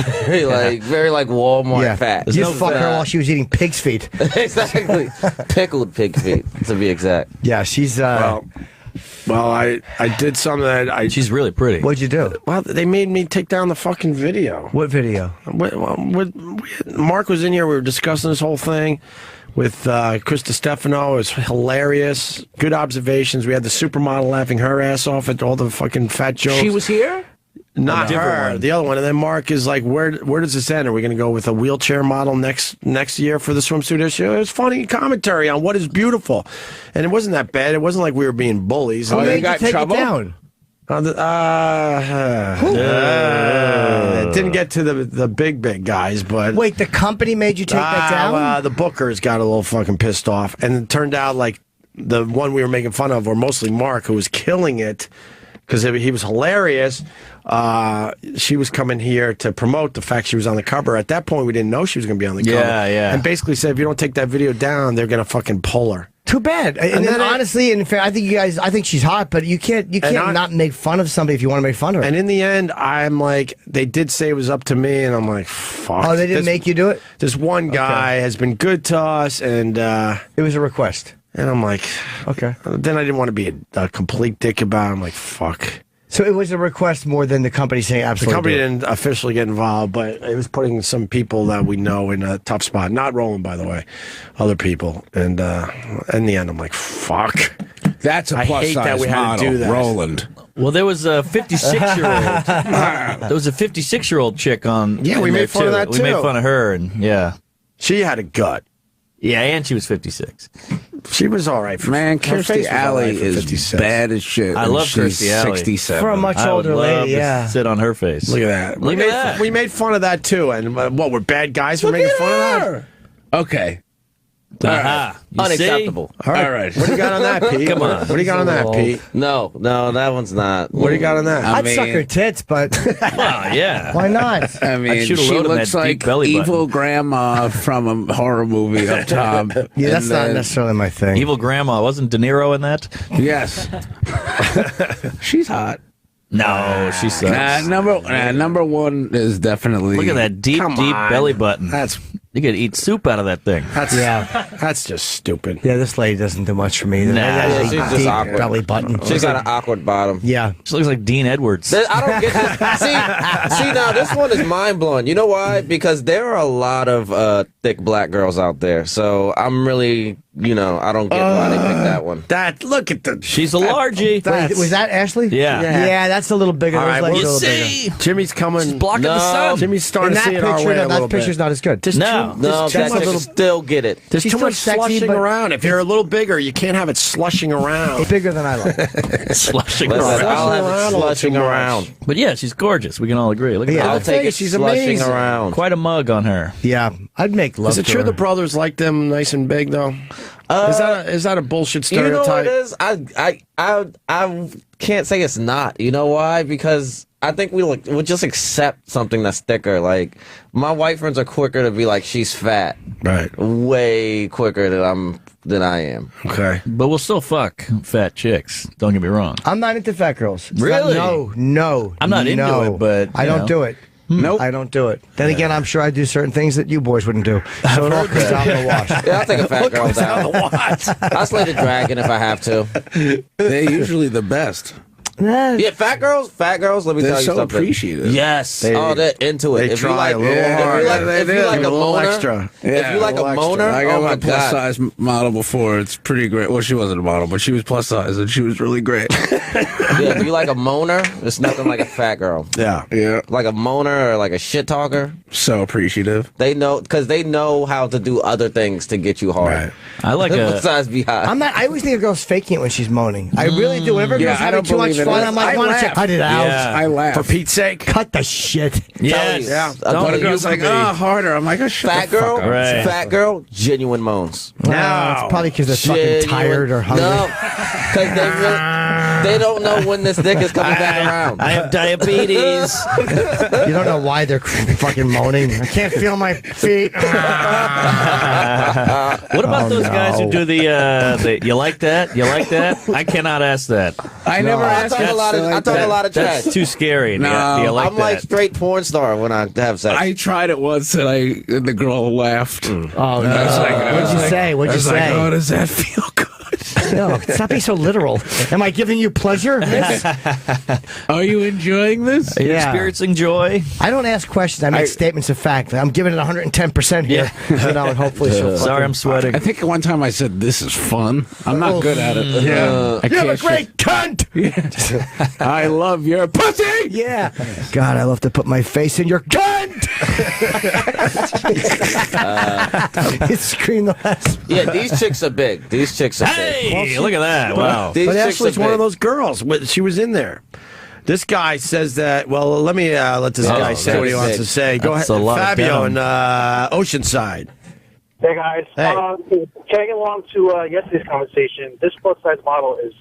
Very like Walmart Yeah, fat. you fuck her while she was eating pig's feet. Exactly. Pickled pig feet, to be exact. Yeah, she's. Well, I did something that She's really pretty. What'd you do? Well, they made me take down the fucking video. What video? Mark was in here. We were discussing this whole thing with Chris DiStefano. It was hilarious. Good observations. We had the supermodel laughing her ass off at all the fucking fat jokes. She was here? Not different her, one. the other one. And then Mark is like, where does this end? Are we going to go with a wheelchair model next year for the swimsuit issue? It was funny commentary on what is beautiful. And it wasn't that bad. It wasn't like we were being bullies. Oh, And they then- got Take trouble? it down. it didn't get to the big guys, but Wait, the company made you take that down? the bookers got a little fucking pissed off, and it turned out like the one we were making fun of, or mostly Mark, who was killing it because he was hilarious. She was coming here to promote the fact she was on the cover. At that point, we didn't know she was going to be on the cover. Yeah. And basically said, if you don't take that video down, they're going to fucking pull her. Too bad. And then honestly, in fair, I think she's hot, but you can't not make fun of somebody if you want to make fun of her. And in the end, I'm like, they did say it was up to me, and I'm like, fuck. Oh, they didn't make you do it? This one guy has been good to us, and It was a request. I'm like, Okay. Then I didn't want to be a complete dick about it. I'm like, fuck. So it was a request more than the company saying The absolutely. company do it. didn't officially get involved, but it was putting some people that we know in a tough spot. Not Roland, by the way, other people. And in the end, I'm like, fuck. That's a I plus hate size that we had to model, do that. Roland. Well, there was a 56-year-old. There was a 56-year-old chick on. Yeah, we in made there, fun of that, We made too. fun of her, and yeah, She had a gut. and she was 56. She was all right. Man, her face Kirstie was all Alley right for is 56. bad as shit. I and love she's Kirstie Alley. 67. For a much I would older love lady, to yeah. sit on her face. Look at that. Look at that. We made fun of that too. And what, we're bad guys for making fun of that? Okay. Aha. You Unacceptable. All right. All right. What do you got on that, Pete? Come on. What do you got on that, Pete? No, that one's not. What do you got on that? I'd suck her tits, but see? Wow, yeah. why not? I mean, shoot a she load in looks that deep like belly button. evil grandma from a horror movie up top. Yeah, that's And not then- necessarily my thing. Evil Grandma. Wasn't De Niro in that? Yes. She's hot. No, she sucks. Number one is definitely. Look at that deep Come on. belly button. That's You could eat soup out of that thing. that's just stupid. Yeah, this lady doesn't do much for me. either. Nah, That has a she's just deep awkward. belly button. She's got an awkward bottom. Yeah. She looks like Dean Edwards. I don't get this. See, now this one is mind blowing. You know why? Because there are a lot of thick black girls out there. So I'm really I don't get why they picked that one. Look at the. She's a largie. Wait, was that Ashley? Yeah. Yeah, that's a little bigger. All right, Those legs well, are a little bigger. Jimmy's coming. She's blocking the sun. Jimmy's starting In to that see it our picture, way a that little picture's bit. not as good. No, that chick still get it. There's She's too still much sexy, slushing but around. If you're a little bigger, you can't have it slushing around. It's bigger than I like. Slushing Listen, around. I'll have it slushing around. But yeah, she's gorgeous. We can all agree. Look at Yeah. I'll that. take it She's slushing amazing. around. Quite a mug on her. Yeah, I'd make love Is it to true her. the brothers like them nice and big though? Is that a bullshit You know what stereotype? it is? I can't say it's not. You know why? Because I think we'll just accept something that's thicker. Like, my white friends are quicker to be like, she's fat. Right. Way quicker than I am. Okay. But we'll still fuck fat chicks. Don't get me wrong. I'm not into fat girls. It's Really? No. I'm not into no. it, but, I you don't know. do it. Nope. I don't do it. Then again, I'm sure I do certain things that you boys wouldn't do. So it all comes out in the wash. Yeah, I'll take a fat girl down. I'll slay the dragon if I have to. They're usually the best. Yeah, fat girls, let me They're tell you so something. appreciative. Yes. They're into it. They try a little hard. If you like Give a a little moaner, extra. if you like a moaner, I got oh my my plus god. size model before. It's pretty great. Well, she wasn't a model, but she was plus size, and she was really great. Yeah, if you like a moaner, it's nothing like a fat girl. Yeah. Yeah. Like a moaner or like a shit talker, So appreciative. they know because they know how to do other things to get you hard. Right. I like a. Besides be hot. I'm not. I always think a girl's faking it when she's moaning. I really do. Whenever a Yeah, girl's I having don't too much believe it. fun, I'm like, I why don't you laugh. cut it out? Yeah. I laugh. For Pete's sake. Cut the shit. Yes. Yeah. Don't But a you girl's for like, me. harder. I'm like, oh, shut Fat the fuck girl, up. Right. fat girl, genuine moans. No, it's probably because they're fucking tired or hungry. No, because they don't know when this dick is coming back around. I have diabetes. You don't know why they're fucking moaning. I can't feel my feet. What about those guys who no. do the you like that? You like that? I cannot ask that. I never I asked talk a lot of, I talk a lot of trash. That's too scary. No. Do you like I'm that? like straight porn star when I have sex. I tried it once, and the girl laughed. Oh no! I What'd you say? I What'd you was like, say? oh, does that feel good? No, stop being so literal. Am I giving you pleasure? miss? Are you enjoying this? Are you Yeah. experiencing joy? I don't ask questions. I make statements of fact. I'm giving it 110% here. And hopefully she'll Sorry, I'm sweating. I think one time I said, this is fun. I'm not good at it. Yeah. I You're a can't great cunt! I love your pussy! Yeah. God, I love to put my face in your cunt! Scream the last. Yeah, these chicks are big. These chicks are big. Hey, look at that! Wow. These But chicks Ashley's are one of big. those girls. She was in there. This guy says that. Well, let me let this guy say what he that's wants big. to say. Go That's ahead, a lot of Fabio down. in Oceanside. Hey guys, Hey. tagging along to yesterday's conversation, this plus size model is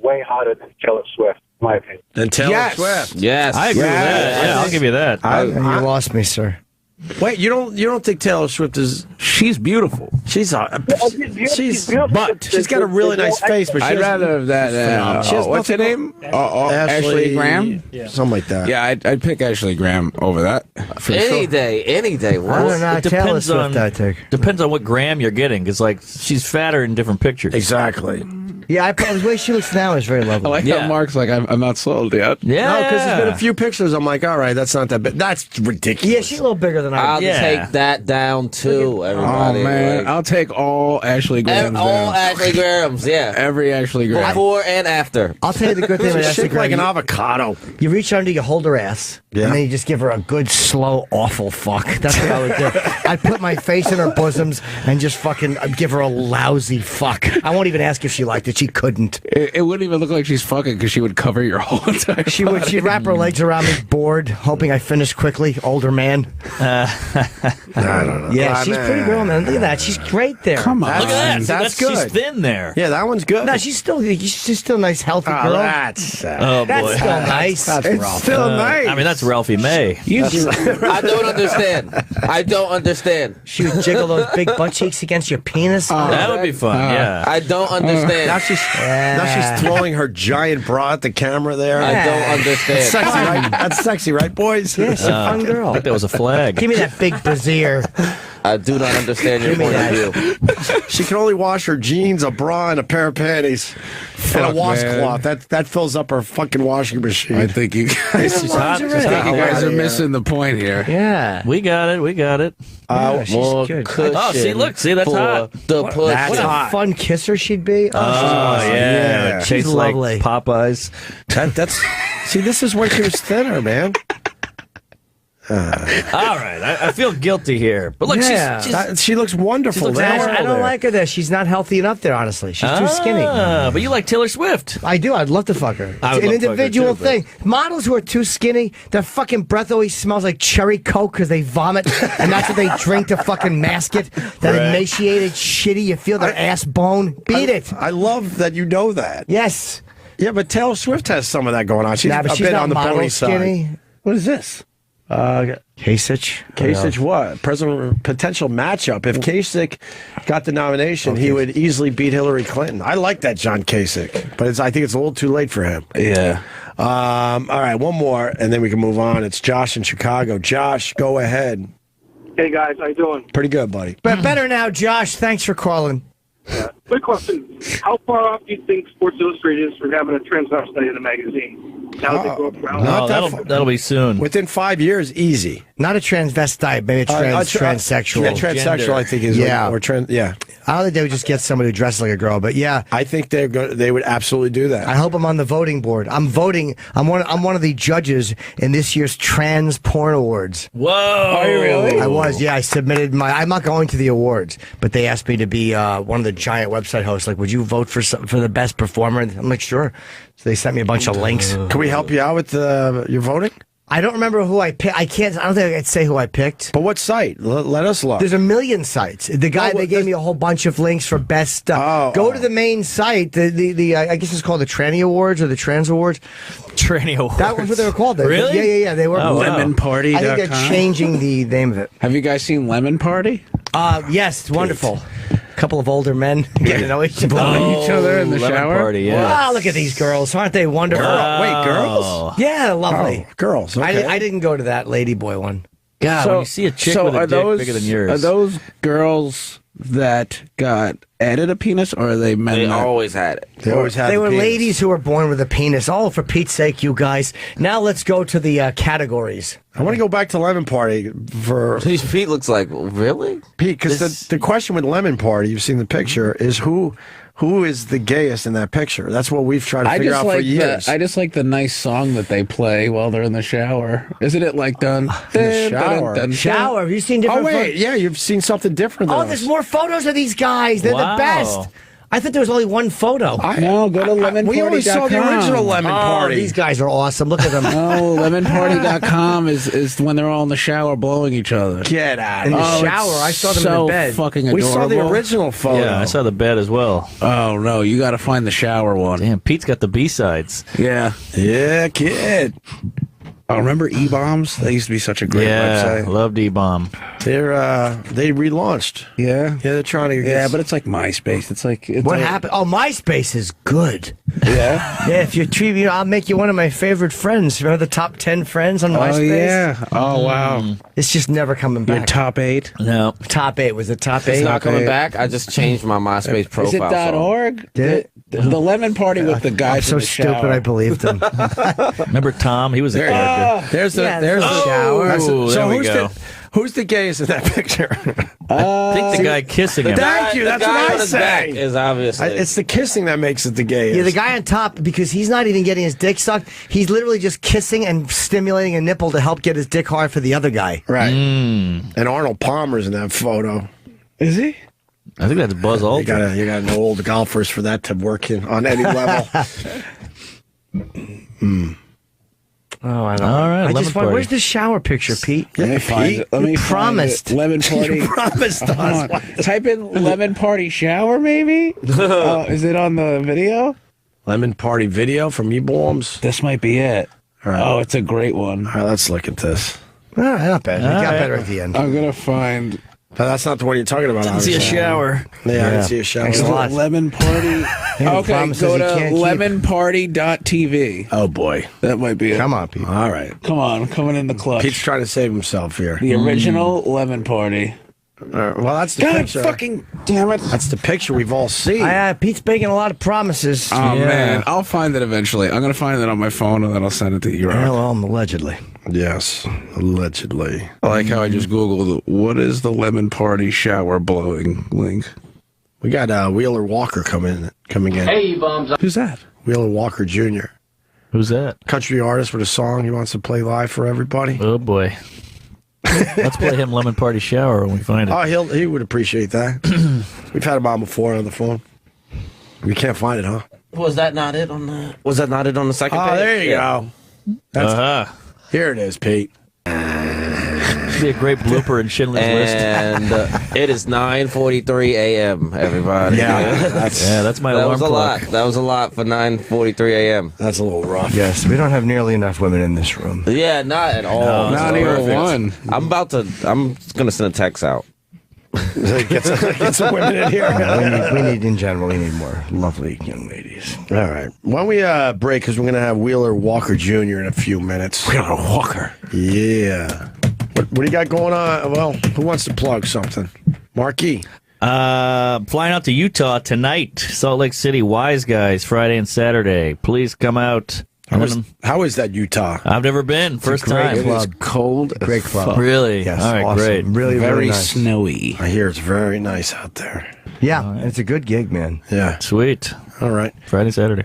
way hotter than Taylor Swift, in my opinion. And Taylor Yes. Swift. Yes, I agree with that. Yeah, I'll give you that. You lost me, sir. Wait, you don't think Taylor Swift is? She's beautiful. She's She's beautiful. but she's got a really nice face. But she I'd doesn't- rather that. She has What's her name? Ashley Graham? something like that. Yeah, I'd pick Ashley Graham over that. For any sure. day, any day. I don't What? know. It Taylor depends Swift, on I think. depends on what gram you're getting. Because like she's fatter in different pictures. Exactly. Yeah, the way she looks now is very I lovely. like Yeah. how Mark's like, I'm not sold yet. Yeah, No, because there's been a few pictures. I'm like, all right, that's not that bad. That's ridiculous. Yeah, she's a little bigger than I I'll Yeah. take that down too, Oh, everybody. man. Like, I'll take all Ashley Grahams all down. Ashley Grahams, yeah. Every Ashley Graham. Before and after. I'll tell you the good thing about She's Ashley shaped like an Graham. avocado. You reach under, you hold her ass, Yeah. and then you just give her a good, slow, awful fuck. That's what I would do. I'd put my face in her bosoms and just fucking give her a lousy fuck. I won't even ask if she liked it. She couldn't. It wouldn't even look like she's fucking because she would cover your whole entire She would. She'd wrap her legs around me, bored, hoping I finished quickly. Older man. I don't know. Yeah, she's pretty girl, man. Look at that. She's great there. Come on. Look at that. That's She's good. thin there. Yeah, that one's good. No, she's still a nice, healthy Oh, girl. that's Oh That's boy. still nice. that's It's rough. still nice. I mean, that's Ralphie May. I don't understand. I don't understand. She would jiggle those big butt cheeks against your penis. That would be fun. Yeah. I don't understand. Now she's throwing her giant bra at the camera there. I don't That's understand. sexy, right? That's sexy, right, boys? Yeah, she's a fun I girl. think that was a flag. Give me that big brassiere. I do not understand your point of view. She can only wash her jeans, a bra, and a pair of panties. And a washcloth. That fills up her fucking washing machine. I think you guys, are missing the point here. Yeah. We got it. She's More good. cushion Oh, see, that's for hot. the push. What a fun kisser she'd be. Oh, she's Oh, awesome. yeah. She's Tastes like lovely. Popeyes. That's see, this is when she was thinner, man. All right, I feel guilty here, but look, Yeah. she's She looks wonderful. She looks there. normal I don't like her there. She's not healthy enough there, honestly. She's too skinny. But you like Taylor Swift. I do. I'd love to fuck her. I It's would an love to fuck her individual too, but- thing. Models who are too skinny, their fucking breath always smells like cherry Coke because they vomit, and that's what they drink to fucking mask it. That emaciated, shitty. You feel their ass bone. Beat it. I love that you know that. Yes. Yeah, but Taylor Swift has some of that going on. She's Nah, but a she's bit not on the model bony skinny. side. What is this? Kasich. Kasich what? Potential matchup. If Kasich got the nomination, he would easily beat Hillary Clinton. I like that John Kasich, but I think it's a little too late for him. Yeah. All right, one more, and then we can move on. It's Josh in Chicago. Josh, go ahead. Hey guys, how you doing? Pretty good, buddy. But better now, Josh. Thanks for calling. Quick question: how far off do you think Sports Illustrated is from having a transvestite in a magazine? Now that they go around. Not Oh, that far. that'll be soon. Within 5 years, easy. Not a transvestite, maybe a transsexual. Yeah, transsexual, I think is. Yeah. Or trans. Yeah, I don't think they would just get somebody who dresses like a girl, but yeah. I think they would absolutely do that. I hope I'm on the voting board. I'm voting. I'm one of the judges in this year's Trans Porn Awards. Whoa! Are you really? I was, yeah. I submitted I'm not going to the awards, but they asked me to be one of the giant website hosts. Like, would you vote for the best performer? And I'm like, sure. So they sent me a bunch of links. Can we help you out with your voting? I don't remember who I picked. I don't think I could say who I picked. But what site? Let us look. There's a million sites. The guy, they gave me a whole bunch of links for best stuff. Go to the main site. The I guess it's called the Tranny Awards or the Trans Awards. Tranny Awards. That was what they were called. Really? Yeah. They were. Lemonparty.com. I think they're changing the name of it. Have you guys seen Lemon Party? Yes, it's wonderful. A couple of older men getting to know each other. Each other in the Lemon shower? Party, yeah. Wow, look at these girls. Aren't they wonderful? Wait, girls? Yeah, lovely. Oh, girls. Okay. I didn't go to that ladyboy one. God, when you see a chick with a dick bigger than yours. Are those girls that got added a penis, or are they men? They that- always had it. They always had. They the were penis. ladies who were born with a penis. Oh, for Pete's sake, you guys. Now let's go to the categories. I want to go back to Lemon Party for His feet looks like, really? Pete, because This- the question with Lemon Party, you've seen the picture, is who is the gayest in that picture? That's what we've tried to figure out for years. I just like the nice song that they play while they're in the shower. Isn't it like done In the shower. Shower. Have you seen Oh different wait, photos? yeah, you've seen something different. Than Oh, us. there's more photos of these guys. They're Wow. the best. I thought there was only one photo. No, go to lemonparty.com. We only saw the original Lemon Oh, Party. these guys are awesome. Look at them. No, lemonparty.com is when they're all in the shower blowing each other. Get out In of the here. shower. I saw them so in the bed. fucking We adorable. saw the original photo. Yeah, I saw the bed as well. Oh no, you got to find the shower one. Damn, Pete's got the B-sides. Yeah. Yeah, kid. Oh, remember E-Bombs? That used to be such a great Yeah, website. loved E-Bomb. They relaunched. Yeah. Yeah, they're trying to. Yeah, but it's like MySpace. It's like What happened? Oh, MySpace is good. Yeah. Yeah, if you treat me, I'll make you one of my favorite friends. Remember the top 10 friends on MySpace? Oh yeah. Oh wow. It's just never coming Your back. top 8. No. Top 8 was the top 8. It's not coming back. I just changed my MySpace profile. Is it photo. .org? Did it? The Lemon Party with the I'm guys so in the stupid. shower. I believed him. Remember Tom? He was a character. There's the Yeah, there's the shower. Ooh, there we go. Who's the gayest in that picture? I think the guy kissing him. Thank you. The That's guy what on I his back say. is obviously. It's the kissing that makes it the gayest. Yeah, the guy on top, because he's not even getting his dick sucked. He's literally just kissing and stimulating a nipple to help get his dick hard for the other guy. Right. And Arnold Palmer's in that photo. Is he? I think that's Buzz You Aldrin. gotta know old golfers for that to work on any level. Oh, I don't All right, I lemon just want, party. where's the shower picture, Pete? Let me find it. Let me find promised. it. Lemon Party. You promised Hold us. on. Type in Lemon Party shower, maybe? Is it on the video? Lemon Party video from E-Bombs. This might be it. All right. Oh, it's a great one. All right, let's look at this. Not bad. It got right. better at the end. I'm going to find But that's not the one you're talking about. See a obviously. shower. Yeah, I didn't see a shower. Thanks a lot. Lemon Party. Okay, promises go he to can't keep. lemonparty.tv. Oh, boy. That might be it. Come on, Pete. All right. Come on, coming in the clutch. Pete's trying to save himself here. The original Lemon Party. Well, that's the God picture. fucking damn it. That's the picture we've all seen. Pete's making a lot of promises. Oh, man. I'll find it eventually. I'm going to find it on my phone, and then I'll send it to you. Allegedly. Yes, allegedly. I like how I just Googled, what is the lemon party shower blowing link? We got Wheeler Walker coming in. Hey, bums. Who's that? Wheeler Walker Jr. Who's that? Country artist with a song he wants to play live for everybody. Oh boy. Let's play him Lemon Party Shower when we find it. Oh, he would appreciate that. We've had him on before on the phone. We can't find it, huh? Was that not it on the? Was that not it on the second page? Oh, there you go. Uh-huh. Here it is, Pete. It'd be a great blooper in Schindler's List. And it is 9:43 a.m. Everybody. Yeah, that's my that alarm was a clock. lot. That was a lot for 9:43 a.m. That's a little rough. Yes, we don't have nearly enough women in this room. Yeah, not at all. Not even one. I'm gonna send a text out. Get some women in here. we need, in general, we need more lovely young ladies. All right. Why don't we break, because we're going to have Wheeler Walker Jr. in a few minutes. Wheeler Walker. Yeah. What do you got going on? Well, who wants to plug something? Marquis. Flying out to Utah tonight. Salt Lake City Wise Guys, Friday and Saturday. Please come out. How is that Utah? I've never been. First time. It is cold. Great club. Really? Yes, All right, awesome. great. Really, Very really nice. snowy. I hear it's very nice out there. Yeah, it's a good gig, man. Yeah. Sweet. All right. Friday, Saturday.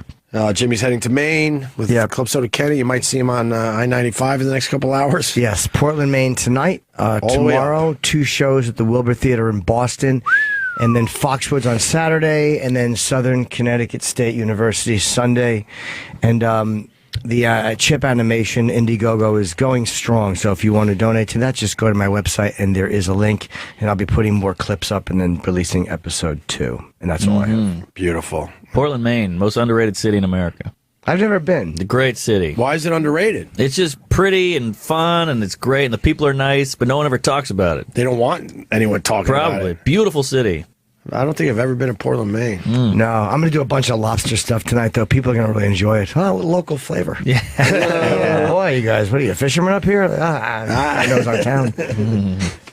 Jimmy's heading to Maine with Club Soda Kenny. You might see him on I-95 in the next couple hours. Yes, Portland, Maine tonight. the way Tomorrow, 2 shows at the Wilbur Theater in Boston. And then Foxwoods on Saturday. And then Southern Connecticut State University Sunday. And the chip animation Indiegogo is going strong. So if you want to donate to that, just go to my website and there is a link. And I'll be putting more clips up and then releasing episode 2. And that's all I have. Beautiful. Portland, Maine, most underrated city in America. I've never been. The great city. Why is it underrated? It's just pretty and fun, and it's great, and the people are nice, but no one ever talks about it. They don't want anyone talking about Probably. it. Beautiful city. I don't think I've ever been to Portland, Maine. No, I'm going to do a bunch of lobster stuff tonight, though. People are going to really enjoy it. Oh, local flavor. Yeah. Boy, you guys, what are you, fishermen up here? I know it's our town.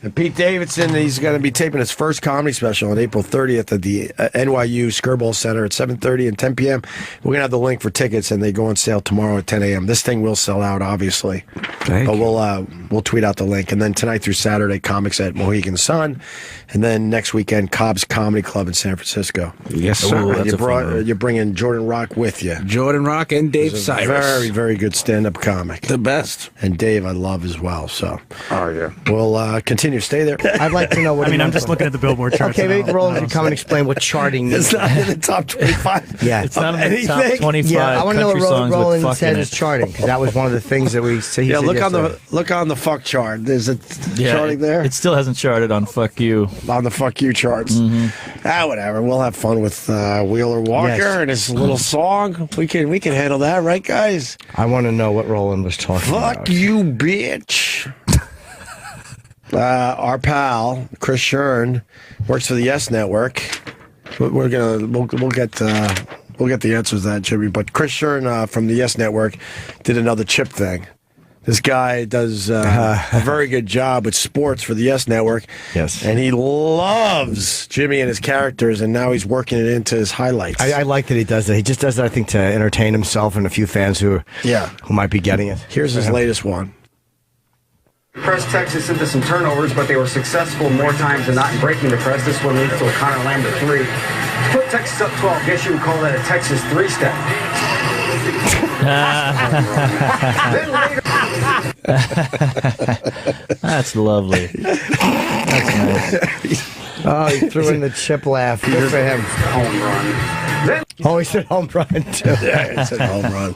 And Pete Davidson, he's going to be taping his first comedy special on April 30th at the NYU Skirball Center at 7:30 and 10 p.m. We're going to have the link for tickets, and they go on sale tomorrow at 10 a.m. This thing will sell out, obviously. But we'll tweet out the link. And then tonight through Saturday, comics at Mohegan Sun. And then next weekend, Cobb's Comedy Club in San Francisco. Yes, sir. Ooh, And that's you're bringing Jordan Rock with you. Jordan Rock and Dave He's a Cyrus. very, very good stand-up comic. The best. And Dave, I love as well. So Oh, yeah. we'll continue. Stay there. I'd like to know what I'm just looking at the Billboard charts. Okay, maybe Roland can come and explain what charting means. It's not in the top 25. Yeah. It's not in the top Anything? 25 Yeah, I want to know what country songs with Roland fuck said in is it. charting, because that was one of the things that we said. Yeah, look on the fuck chart. There's a charting there It still hasn't charted on Fuck You. on the fuck you charts. Whatever. We'll have fun with Wheeler Walker Yes. and his little song. We can handle that, right, guys? I want to know what Roland was talking about. Fuck you, bitch. Our pal Chris Shern works for the Yes Network. We'll get the answers to that, Jimmy. But Chris Shern from the Yes Network did another chip thing. This guy does a very good job with sports for the Yes Network. Yes. And he loves Jimmy and his characters, and now he's working it into his highlights. I like that he does that. He just does that, I think, to entertain himself and a few fans who might be getting it. Here's his latest one. Press Texas into some turnovers, but they were successful more times than not in breaking the press. This one leads to a Connor Lambert 3. Put Texas up 12. Guess you would call that a Texas 3-step. Then later... That's lovely. That's nice. Oh, he threw in the chip laugh. Good for him. Home run. Then... Oh, he said home run, too. Yeah, it's a home run.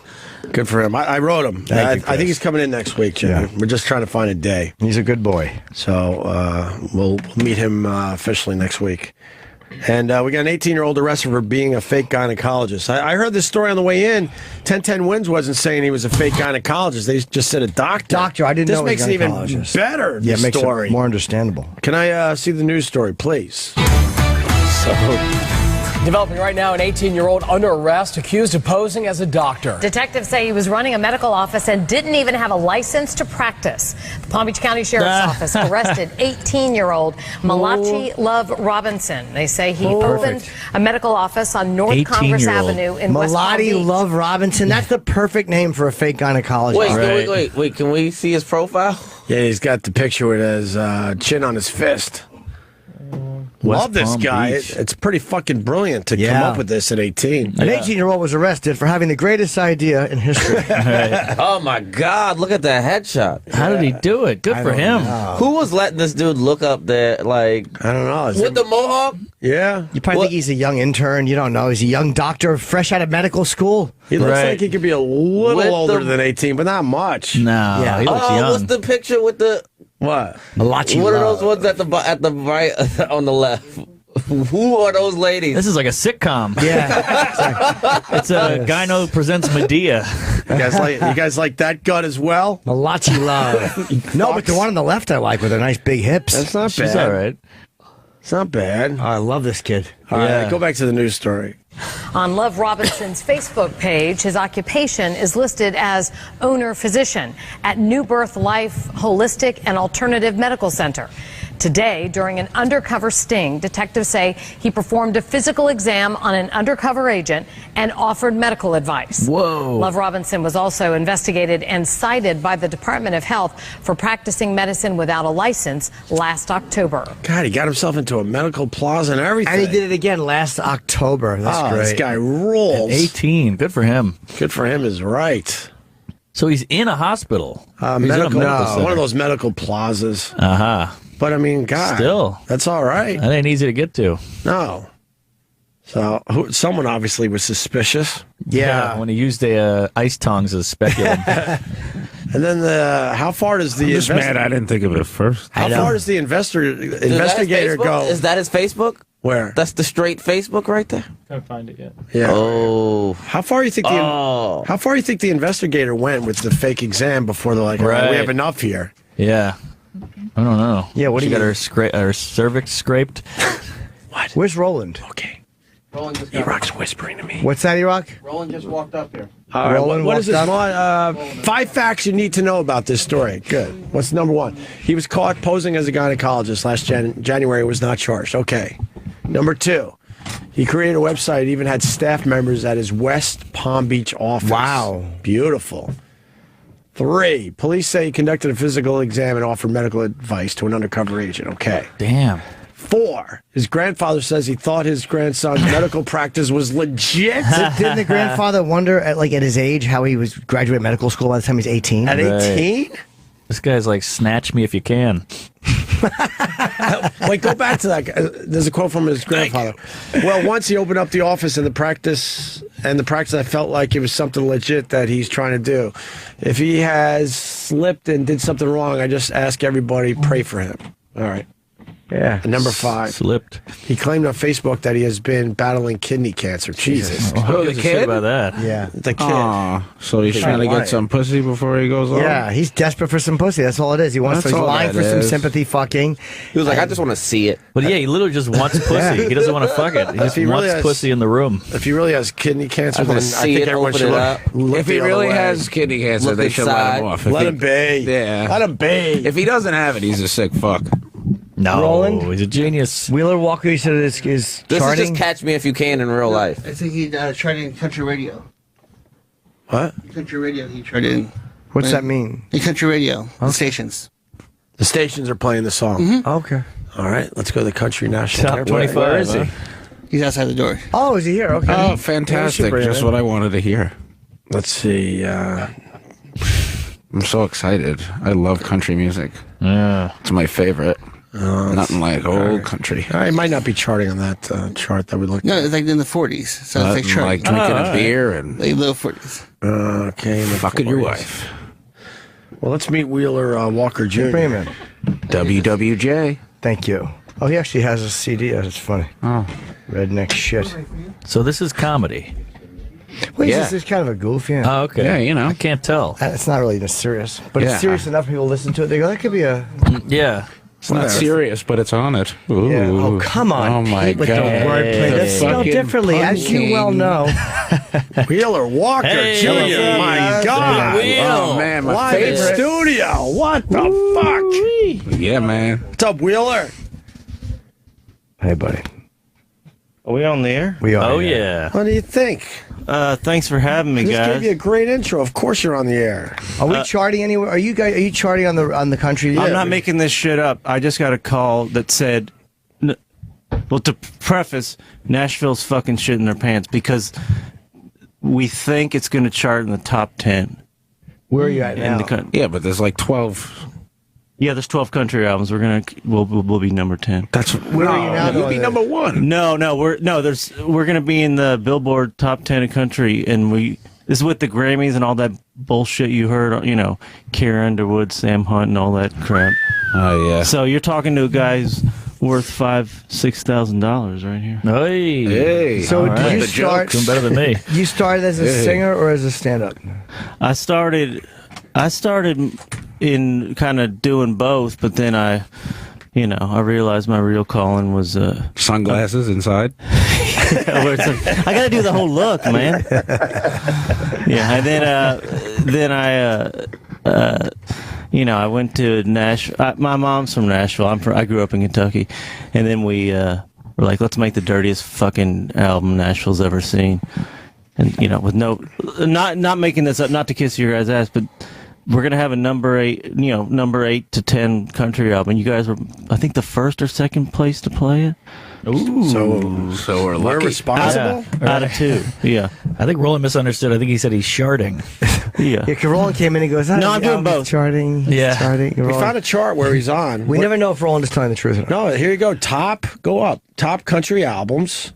Good for him. I wrote him. I think he's coming in next week, Jimmy. Yeah. We're just trying to find a day. He's a good boy. So we'll meet him officially next week. And we got an 18-year-old arrested for being a fake gynecologist. I heard this story on the way in. 1010 Wins wasn't saying he was a fake gynecologist. They just said a doctor. Doctor, I didn't know This makes he it was even gynecologist. better, Yeah, the it makes story. it more understandable. Can I see the news story, please? So, Developing right now, an 18-year-old under arrest accused of posing as a doctor. Detectives say he was running a medical office and didn't even have a license to practice. The Palm Beach County Sheriff's Office arrested 18-year-old Malachi Love Robinson. They say he opened a medical office on North Congress Avenue in West Palm Beach. Malachi Love Robinson. That's the perfect name for a fake gynecologist. Wait. Can we see his profile? Yeah, he's got the picture with his chin on his fist. Love this guy. It's pretty fucking brilliant to come up with this at 18. An 18-year-old was arrested for having the greatest idea in history. Oh my God! Look at that headshot. How did he do it? Good for him. Who was letting this dude look up there? Like, I don't know. With the mohawk? Yeah. You probably think he's a young intern. You don't know. He's a young doctor, fresh out of medical school. He looks like he could be a little older than 18, but not much. No. Yeah, he looks young. What's the picture with the what? Malachi What are Love. those ones at the right on the left? Who are those ladies? This is like a sitcom. Yeah. It's a Gyno presents Medea. You guys like that gut as well? Malachi Love. No, but the one on the left I like with her nice big hips. That's not bad. She's all right. It's not bad. I love this kid. All right, go back to the news story. On Love Robinson's Facebook page, his occupation is listed as owner-physician at New Birth Life Holistic and Alternative Medical Center. Today, during an undercover sting, detectives say he performed a physical exam on an undercover agent and offered medical advice. Whoa. Love Robinson was also investigated and cited by the Department of Health for practicing medicine without a license last October. God, he got himself into a medical plaza and everything. And he did it again last October. That's great. This guy rules. 18. Good for him. Good for him is right. So he's in a hospital. He's in a medical center. one of those medical plazas. Uh-huh. But I mean, God, Still. that's all right. That ain't easy to get to. No. So someone obviously was suspicious. Yeah, when he used the ice tongs as speculum. And then how far does the I'm just mad I didn't think of it first. How far does the investigator go? Is that his Facebook? Where? That's the straight Facebook right there. Can't find it yet. Yeah. Oh. How far you think the investigator went with the fake exam before they're like, all right, we have enough here? Yeah. I don't know. Yeah, what she do got you- her cervix scraped? What? Where's Roland? Okay. Roland just E-Rock's whispering to me. What's that, E-Rock? Roland just walked up here. All right, Roland what is this? walked 5 facts you need to know about this story. Good. What's number 1? He was caught posing as a gynecologist last January. Was not charged. Okay. Number 2, he created a website. Even had staff members at his West Palm Beach office. Wow. Beautiful. 3, police say he conducted a physical exam and offered medical advice to an undercover agent. Okay. Damn. 4, his grandfather says he thought his grandson's medical practice was legit. Didn't the grandfather wonder at his age how he was graduating medical school by the time he's 18? At 18? This guy's like, snatch me if you can. Wait, go back to that. There's a quote from his grandfather. Well, once he opened up the office and the practice, I felt like it was something legit that he's trying to do. If he has slipped and did something wrong, I just ask everybody, pray for him. All right. Yeah. And number 5. Slipped. He claimed on Facebook that he has been battling kidney cancer. Jesus. Who gives a shit about that? Yeah. The kid. Aw, so he's trying to get some pussy before he goes on? Yeah, he's desperate for some pussy. That's all it is. He's That's all lying that for some is. sympathy fucking. He was like, I just want to see it. But yeah, he literally just wants pussy. He doesn't want to fuck it. He just he really wants has- pussy in the room. If he really has kidney cancer, I then I wanna see think it, everyone open should it look, up. look If he the other really way. has kidney cancer, Look they should let him inside. off. Let him be. Yeah. Let him be. If he doesn't have it, he's a sick fuck. No, Roland? he's a genius. Wheeler Walker, you said is This charting. is just Catch Me If You Can in real life. I think he tried in country radio. What? Country radio, he tried in. What's that mean? In country radio, the stations. The stations are playing the song. Okay. All right, let's go to the country national. Top anthem. 25. Where is he? He's outside the door. Oh, is he here? Okay. Oh, fantastic. bring it Just in. what I wanted to hear. Let's see. I'm so excited. I love country music. Yeah. It's my favorite. Nothing like old country. It might not be charting on that chart that we looked No, at. it's like in the 40s. So it's like Nothing chart. like drinking a beer and Like low 40s. Okay. in the fucking your 40s. wife. Well, let's meet Wheeler Walker Jr. Bring him in. WWJ. Thank you. Oh, he actually has a CD. That's funny. Oh. Redneck shit. So this is comedy. Well, he's Yeah. just he's kind of a goof, yeah. Oh, okay. Yeah, you know. I can't tell. It's not really serious, but Yeah. it's serious enough. People listen to it. They go, "That could be a." Yeah. It's not serious, but it's on it. Ooh. Yeah. Oh, come on. Oh, my Pete, with God. the wordplay. The That's spelled fucking differently, as you well know. Wheeler Walker Jr. My God. Oh, man, my Live in favorite. studio. What the fuck? Yeah, man. What's up, Wheeler? Hey, buddy. Are we on the air? We are. Oh, yeah. What do you think? Thanks for having me, Just guys. gave you a great intro. Of course you're on the air. Are we charting anywhere? Are you charting on the country? I'm not making this shit up. I just got a call that said, well, to preface, Nashville's fucking shit in their pants because we think it's going to chart in the top 10. Where are you at now? Yeah, but there's like 12. Yeah, there's 12 country albums. We'll be number 10. That's where are you now? You'll be number 1. No, we're going to be in the Billboard top 10 of country, and this is with the Grammys and all that bullshit you heard. You know, Carrie Underwood, Sam Hunt, and all that crap. Oh yeah. So you're talking to a guy who's worth $5,000-$6,000 right here. Hey. So did you start Doing better than me. You started as a singer or as a stand-up? I started in kind of doing both, but then I realized my real calling was Sunglasses inside. I got to do the whole look, man. Yeah, and then I went to Nashville. My mom's from Nashville. I grew up in Kentucky, and then we were like, let's make the dirtiest fucking album Nashville's ever seen. And with not making this up, not to kiss your guys' ass, but we're gonna have a number 8 to 10 country album. You guys were, I think, the first or second place to play it. Ooh. So we're lucky. responsible? Out of 2. Yeah. I think Roland misunderstood. I think he said he's sharding. Yeah. Yeah, Roland came in and goes, No, I'm doing both. Charting. Yeah. Charting. We found a chart where he's on. We never know if Roland is telling the truth or not. No, here you go. Go up. Top country albums.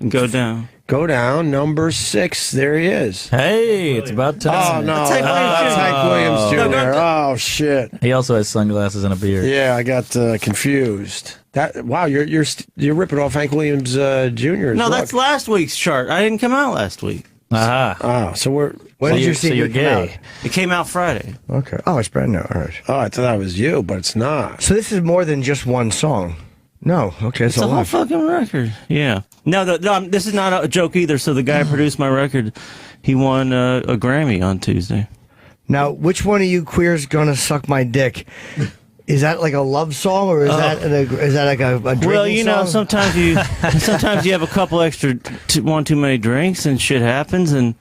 Go down. Go down. Number 6. There he is. Hey, it's about Oh, time. no. Hank Williams Jr. Hank Williams Jr. Oh, shit. He also has sunglasses and a beard. Yeah, I got confused. Wow, you're ripping off Hank Williams Jr. No, that's last week's chart. I didn't come out last week. Aha. Oh, so we're... When did you So see you're it come gay. out? It came out Friday. Okay. Oh, it's brand new. All right. Oh, I thought that was you, but it's not. So this is more than just one song. No. Okay, It's a whole fucking record. Yeah. No, this is not a joke either. So the guy who produced my record, he won a Grammy on Tuesday. Now, which one of you queers gonna suck my dick? Is that like a love song, or is that like a drinking Well, song? sometimes you have a couple extra one too many drinks and shit happens, and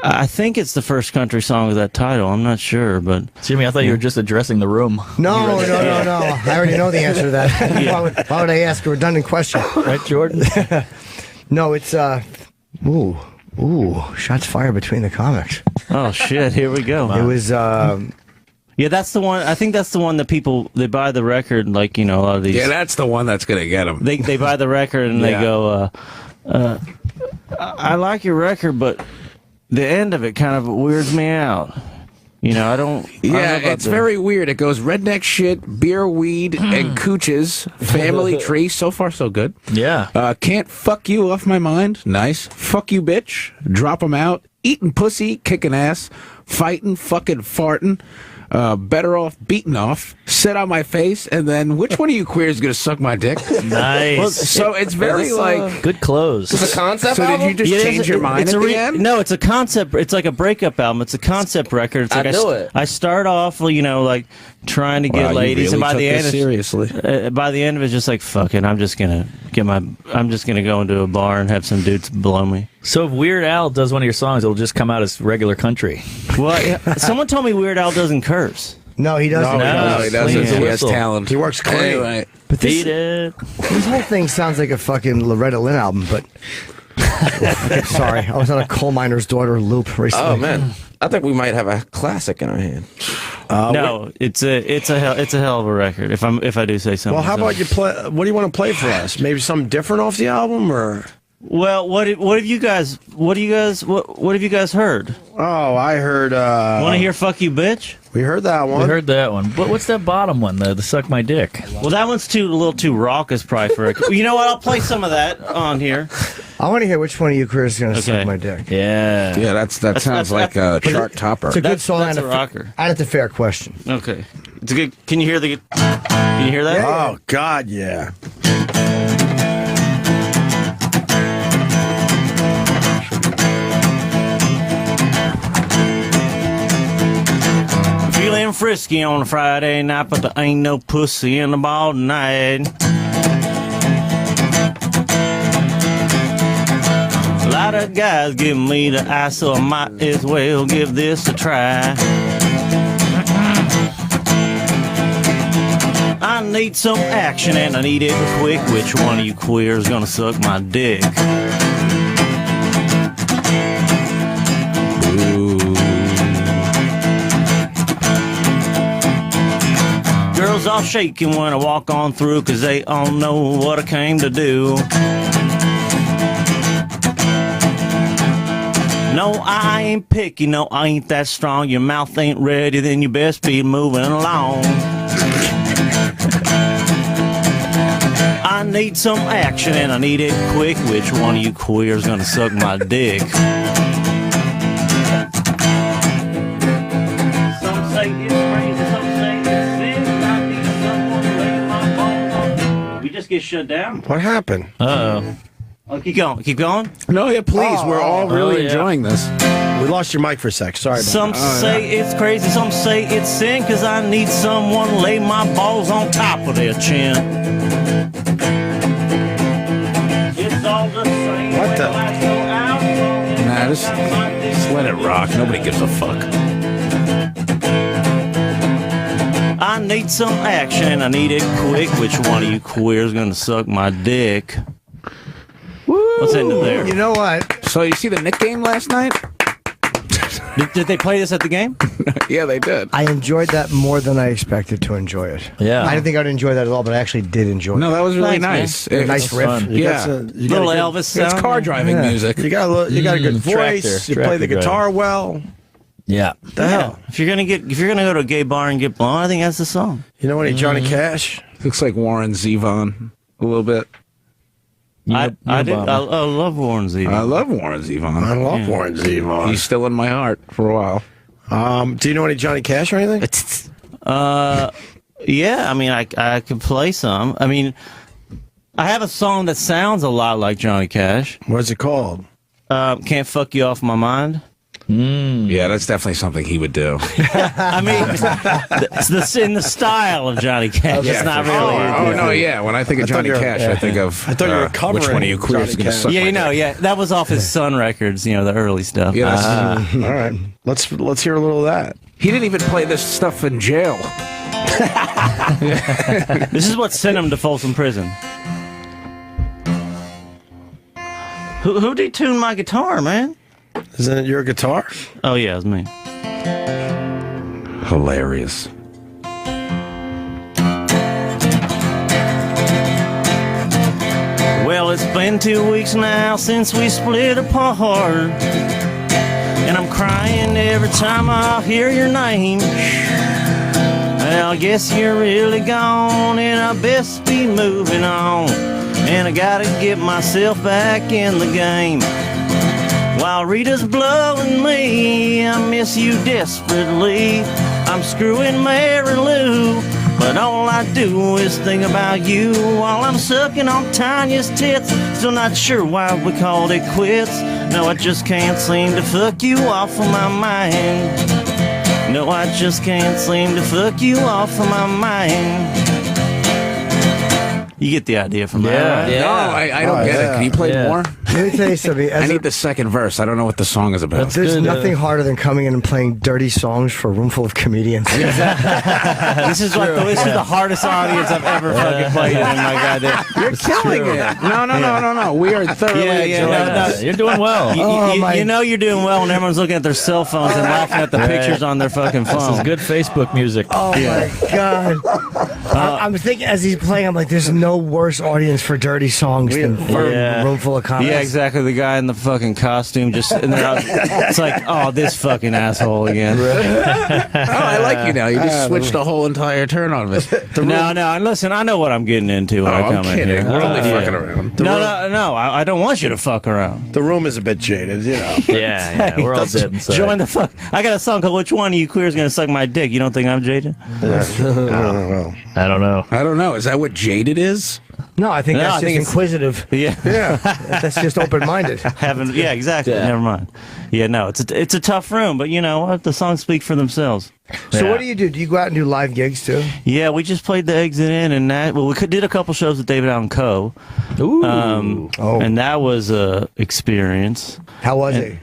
I think it's the first country song with that title. I'm not sure, but Jimmy, I thought you were just addressing the room. No. I already know the answer to that. Why would I ask a redundant question? Right, Jordan? No, it's ooh, shots fired between the comics. oh shit, here we go. It was Yeah, that's the one. I think that's the one that people they buy the record, like a lot of these. Yeah, that's the one that's gonna get them. They buy the record and they go, I like your record, but the end of it kind of weirds me out. I don't. Yeah, it's very weird. It goes redneck shit, beer, weed, and cooches. Family tree. So far, so good. Yeah. Can't fuck you off my mind. Nice. Fuck you, bitch. Drop 'em out. Eating pussy, kicking ass, fighting, fucking farting. Better off beaten off, sit on my face, and then which one of you queers is gonna suck my dick? Nice. Well, so it's very like good clothes. It's a concept So album? did you just change your mind at the end? No, it's a concept. It's like a breakup album. It's a concept record. It's like I knew it. I start off, like trying to get Wow, you ladies, and really by took the this end, seriously. by the end of it, it's just like fuck it. I'm just gonna go into a bar and have some dudes blow me. So if Weird Al does one of your songs, it'll just come out as regular country. Well, someone told me Weird Al doesn't curse. no, he doesn't. No, he doesn't. Clean as a He has whistle. talent. He works clean. Anyway, But Beat it. this whole thing sounds like a fucking Loretta Lynn album. But sorry, I was on a coal miner's daughter loop recently. Oh man, I think we might have a classic in our hand. No, it's a hell of a record. If I do say something. Well, how about you play? What do you want to play for us? Maybe something different off the album, or? Well, what have you guys heard? Oh, I heard. Want to hear "Fuck You, Bitch"? We heard that one. We heard that one. But what's that bottom one, the Suck My Dick? Well, that one's a little too raucous, probably for a. You know what? I'll play some of that on here. I want to hear which one of you queers is going to suck my dick. Yeah. yeah, that sounds like a chart topper. It's a good song That's and a rocker. and it's a fair question. Okay. It's a good. Can you hear the? Can you hear that? Oh God, yeah. Feeling frisky on a Friday night, but there ain't no pussy in the ball tonight. A lot of guys give me the eye, so I might as well give this a try. I need some action and I need it quick. Which one of you queers gonna suck my dick? Girls all shaking when I walk on through, 'cause they all know what I came to do. No, I ain't picky, no, I ain't that strong. Your mouth ain't ready, then you best be moving along. I need some action and I need it quick. Which one of you queers gonna suck my dick? Some say it's crazy, some say it's sin. I need someone to lay my bones. We just get shut down. What happened? Uh-oh. Oh, keep going. Keep going. No, yeah, please. We're all really enjoying this. We lost your mic for a sec. Sorry about Some that. say it's crazy, some say it's sin, 'cause I need someone to lay my balls on top of their chin. It's all the same. What the? Nah, just let it rock. Nobody gives a fuck. I need some action, I need it quick. Which one of you queers gonna suck my dick? What's into there? You know what? So you see the Knick game last night? Did they play this at the game? Yeah, they did. I enjoyed that more than I expected to enjoy it. Yeah. I didn't think I'd enjoy that at all, but I actually did enjoy No, it. that was really Thanks, nice. A nice riff. fun. You Yeah. got Little a good- Elvis sound. It's car driving music. You got a good voice. You play the tractor guitar well. Yeah. The hell? If you're gonna go to a gay bar and get blown, I think that's the song. You know any Johnny Cash? Looks like Warren Zevon a little bit. I love Warren Zevon. I love Warren Zevon. I love Warren Zevon. He's still in my heart for a while. Do you know any Johnny Cash or anything? Yeah, I mean, I could play some. I mean, I have a song that sounds a lot like Johnny Cash. What's it called? Can't Fuck You Off My Mind. Yeah, that's definitely something he would do. I mean, it's in the style of Johnny Cash. Yeah, It's not for really. sure. Oh, no, yeah. When I think of Johnny Cash, I think of I thought you were covering which one of you queers is Johnny going to Cash. suck Yeah, my you know, dick. yeah, that was off his Sun records. You know, the early stuff. Yeah, that's, All right. Let's hear a little of that. he didn't even play this stuff in jail. This is what sent him to Folsom Prison. Who detuned my guitar, man? Isn't it your guitar? Oh yeah, it's me. Hilarious. Well, it's been 2 weeks now since we split apart, and I'm crying every time I hear your name. Well, I guess you're really gone, and I best be moving on, and I gotta get myself back in the game. While Rita's blowing me, I miss you desperately. I'm screwing Mary Lou, but all I do is think about you while I'm sucking on Tanya's tits. Still not sure why we called it quits. No, I just can't seem to fuck you off of my mind. No, I just can't seem to fuck you off of my mind. You get the idea from that, right? No, I don't get it. Can you play more? Let me tell you something. I need the second verse. I don't know what the song is about. There's nothing harder than coming in and playing dirty songs for a room full of comedians. This is the hardest audience I've ever fucking played in my goddamn. You're killing it. No. We are thoroughly enjoying this. You're doing well. You know you're doing well when everyone's looking at their cell phones and laughing at the pictures on their fucking phone. This is good Facebook music. Oh my God. I'm thinking as he's playing, I'm like, there's no worse audience for dirty songs than for a room full of comics. Yeah, exactly. The guy in the fucking costume just sitting there. It's like, oh, this fucking asshole again. I like you now. You just switched the whole entire turn on it. No, and listen, I know what I'm getting into when I come in here. We're only fucking around. No, I don't want you to fuck around. The room is a bit jaded, you know. Yeah, we're all dead inside. Join the fuck. I got a song called "Which One of You Queers Gonna Suck My Dick?" You don't think I'm jaded? I don't know. Is that what jaded is? No, I think that's just inquisitive. Yeah. That's just open-minded. Yeah, exactly. Yeah. Never mind. Yeah, no, it's a tough room, but you know what? The songs speak for themselves. So what do you do? Do you go out and do live gigs too? Yeah, we just played the Exit In, and we did a couple shows with David Allen Coe. Ooh. And that was a experience. How was it?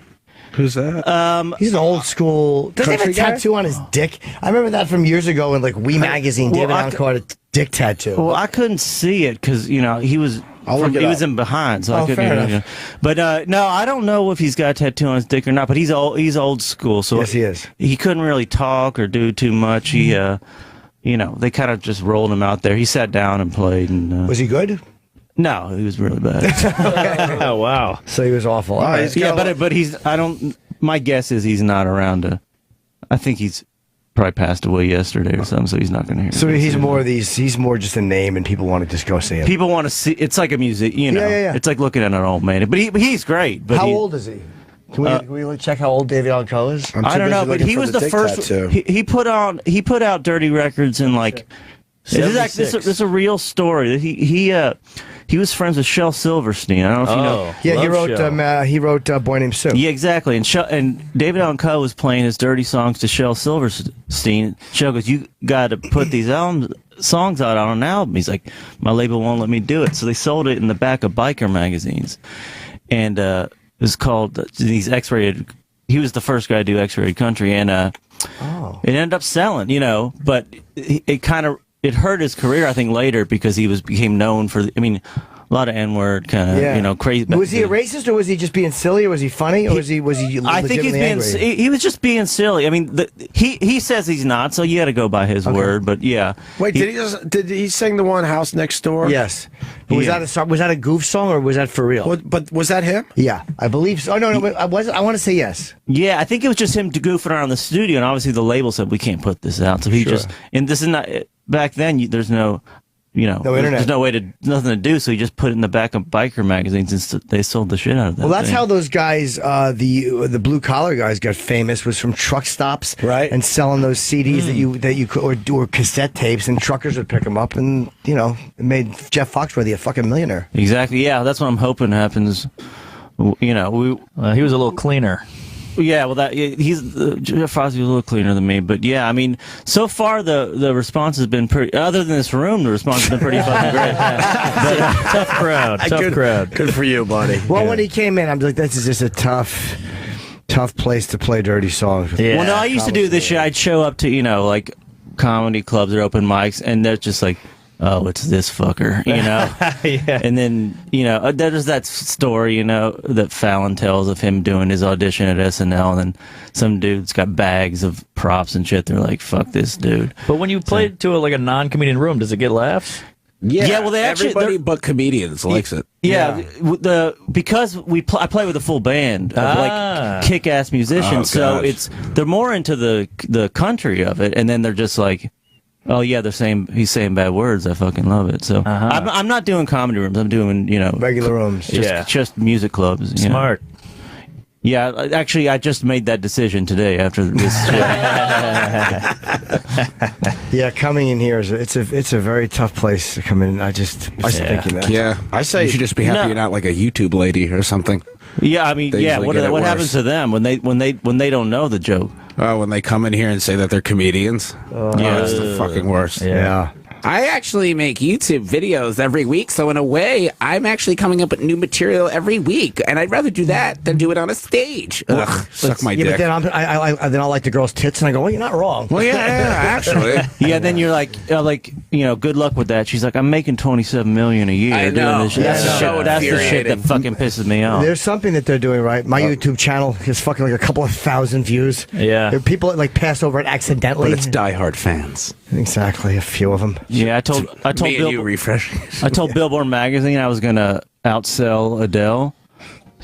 Who's that? He's an old school. Does he have a tattoo on his dick? I remember that from years ago in like We Magazine. David Allen Coe had a dick tattoo. Well, I couldn't see it because he was. He was in behind, so I couldn't. But no, I don't know if he's got a tattoo on his dick or not. But he's old school, so yes, he is. He couldn't really talk or do too much. He, they kind of just rolled him out there. He sat down and played. And was he good? No, he was really bad. Oh wow! So he was awful. But he's. I don't. My guess is he's not around to. I think he's probably passed away yesterday or something, so he's not going to hear. So he's more of these. He's more just a name, and people want to just go see him. People want to see. It's like a music. Yeah. It's like looking at an old man. But he's great. But how old is he? Can we check how old David Allen Coe is? I don't know, but he was the first. He put out dirty records in like. This is a real story. He was friends with Shel Silverstein. I don't know if you know. Yeah, he wrote Boy Named Sue. Yeah, exactly. And David Allen Coe was playing his dirty songs to Shel Silverstein. Shel goes, "You got to put these songs out on an album." He's like, "My label won't let me do it." So they sold it in the back of biker magazines, and it was called these X-rated. He was the first guy to do X-rated country, and it ended up selling. But it hurt his career, I think, later because he became known for. A lot of N-word kind of, crazy. Was he a racist, or was he just being silly, or was he funny, or was he? I think he's being. He was just being silly. I mean, he says he's not, so you got to go by his word. But yeah. Wait, did he sing the one House Next Door? Yes. Was that a goof song, or was that for real? But was that him? Yeah, I believe so. Oh, no, I want to say yes. Yeah, I think it was just him goofing around the studio, and obviously the label said we can't put this out, so he and this is not. Back then, there's no internet. There's nothing to do, so he just put it in the back of biker magazines, and they sold the shit out of that. Well, that's how those guys, the blue collar guys, got famous. Was from truck stops, right? And selling those CDs that you could, or cassette tapes, and truckers would pick them up, and it made Jeff Foxworthy a fucking millionaire. Exactly. Yeah, that's what I'm hoping happens. He was a little cleaner. Yeah, well, Jeff Foxworthy was a little cleaner than me, but yeah, I mean, so far the response has been pretty. Other than this room, the response has been pretty fucking great. Tough crowd. Good for you, buddy. Well, when he came in, I'm like, this is just a tough place to play dirty songs. Yeah. Well, no, I used to do this shit. I'd show up to like comedy clubs or open mics, and they're just like, oh, it's this fucker, Yeah. And then, there's that story, that Fallon tells of him doing his audition at SNL, and then some dude's got bags of props and shit. They're like, fuck this dude. But when you play to a non-comedian room, does it get laughs? Yeah, well, everybody but comedians likes it. Yeah, because I play with a full band of like kick-ass musicians, so they're more into the country of it, and then they're just like, oh yeah, he's saying bad words. I fucking love it. So I'm not doing comedy rooms. I'm doing regular rooms. Just music clubs. Smart. Yeah, actually, I just made that decision today after this. Yeah, coming in here it's a very tough place to come in. I was thinking that. Yeah, I say you should just be happy you're not like a YouTube lady or something. Yeah, I mean, what happens to them when they don't know the joke? Oh, when they come in here and say that they're comedians. It's the fucking worst. Yeah. I actually make YouTube videos every week, so in a way, I'm actually coming up with new material every week, and I'd rather do that than do it on a stage. Ugh, suck my dick. But then I like the girl's tits, and I go, well, you're not wrong. Well, yeah, actually. Yeah, then you're like, good luck with that. She's like, I'm making $27 million a year doing this shit. That's the shit that fucking pisses me off. There's something that they're doing right. My YouTube channel is fucking like a couple of thousand views. Yeah. There are people that pass over it accidentally. But it's diehard fans. Exactly, a few of them. Yeah, I told Me and you Bill, refreshing. I told Billboard magazine I was gonna outsell Adele,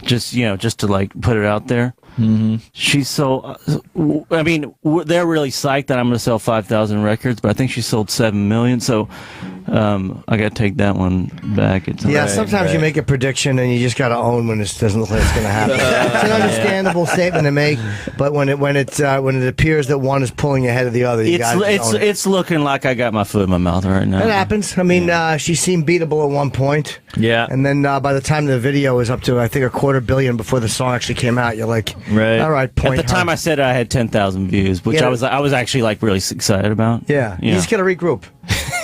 just to like put it out there. Mm-hmm. She's so. I mean, they're really psyched that I'm going to sell 5,000 records, but I think she sold 7 million. So I got to take that one back. Sometimes you make a prediction and you just got to own when it doesn't look like it's going to happen. It's an understandable statement to make, but when it appears that one is pulling ahead of the other, it's looking like I got my foot in my mouth right now. It happens. I mean, she seemed beatable at one point. Yeah, and then by the time the video was up to, I think, 250 million before the song actually came out, you're like. Right. All right. At the time, I said I had 10,000 views, which I was actually like really excited about. Yeah. You just got to regroup.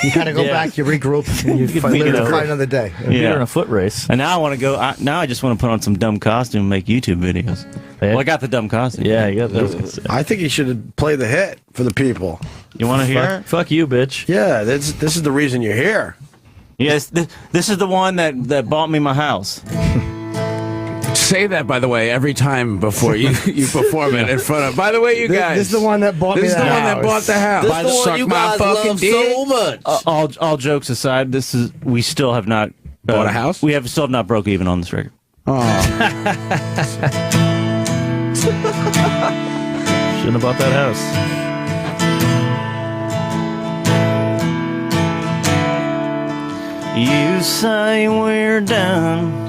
You kind of go back, you regroup, and you fight another day. Beat her in a foot race. And now I want to go. Now I just want to put on some dumb costume and make YouTube videos. Well, I got the dumb costume. Yeah, you got those. I think you should play the hit for the people. You want to hear it? Fuck you, bitch. Yeah, this is the reason you're here. Yes, this is the one that bought me my house. Say that, by the way, every time before you perform it in front of. By the way, you guys, this is the one that bought me the house. This is the one that bought the house. This is the one you guys love so much. All jokes aside, we still have not bought a house. We still have not broke even on this record. Oh. Shouldn't have bought that house. You say we're done.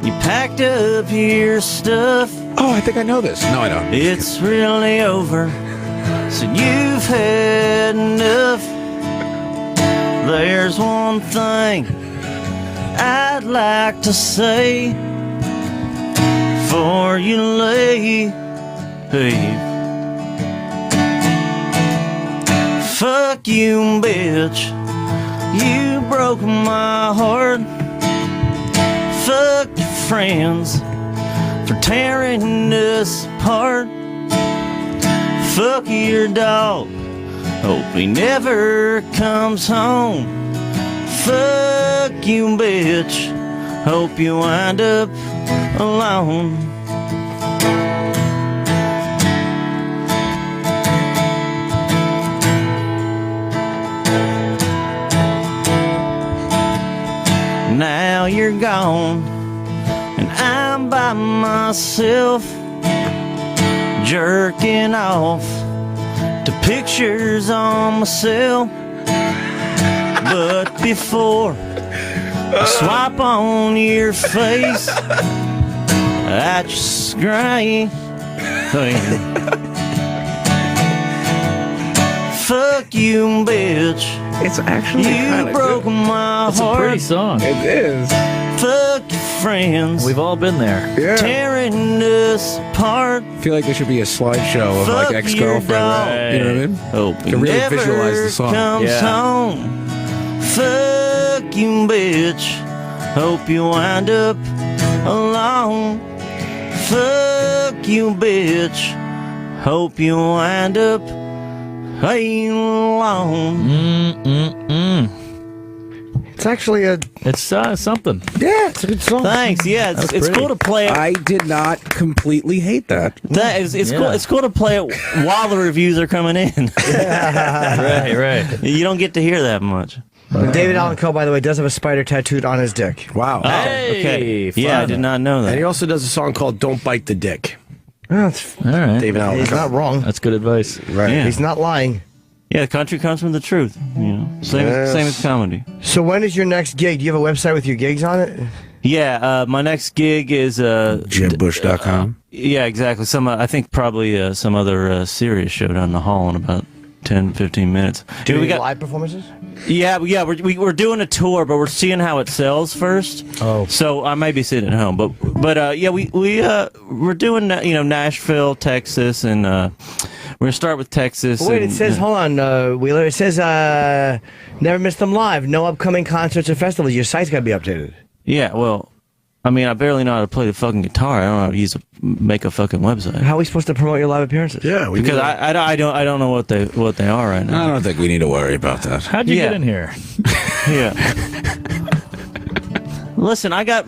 You packed up your stuff. Oh, I think I know this. No, I don't. It's really over. So you've had enough. There's one thing I'd like to say before you leave. Fuck you, bitch. You broke my heart. Fuck your friends for tearing us apart. Fuck your dog. Hope he never comes home. Fuck you, bitch. Hope you wind up alone. Now you're gone, and I'm by myself, jerking off to pictures on myself. But before I swipe on your face, I just scream, fuck you, bitch. It's actually you broke my It's heart. a pretty song. It is. Fuck your friends. We've all been there. Yeah. Tearing us apart. I feel like there should be a slideshow of Fuck like ex-girlfriend. your You know what I mean? Hope You can really never visualize the song. Comes home. Fuck you, bitch. Hope you wind up alone. Fuck you, bitch. Hope you wind up alone. It's actually It's something. Yeah, it's a good song. Thanks. Yeah, it's cool to play it. I did not completely hate that. It's cool. It's cool to play it while the reviews are coming in. Right. You don't get to hear that much. David Allan Coe, by the way, does have a spider tattooed on his dick. Wow. Okay. Fun. Yeah, I did not know that. And he also does a song called "Don't Bite the Dick." Oh, All right. David Allan he's Coe. not wrong. That's good advice. Right. Yeah. He's not lying. Yeah, the country comes from the truth. You know, same as comedy. So when is your next gig? Do you have a website with your gigs on it? Yeah, my next gig is JimBush.com. yeah, exactly. I think probably some other Sirius show down the hall in about 10-15 minutes. Do we we got live performances? Yeah, we're doing a tour, but we're seeing how it sells first. Oh, so I may be sitting at home, but yeah, we're doing Nashville, Texas, and we're gonna start with Texas. Wait, it says hold on, Wheeler. It says never miss them live. No upcoming concerts or festivals. Your site's gotta be updated. Yeah, well, I mean, I barely know how to play the fucking guitar. I don't know how to make a fucking website. How are we supposed to promote your live apperances? Yeah, because I don't know what they are right now. I don't think we need to worry about that. How'd you get in here? Yeah. Listen, I got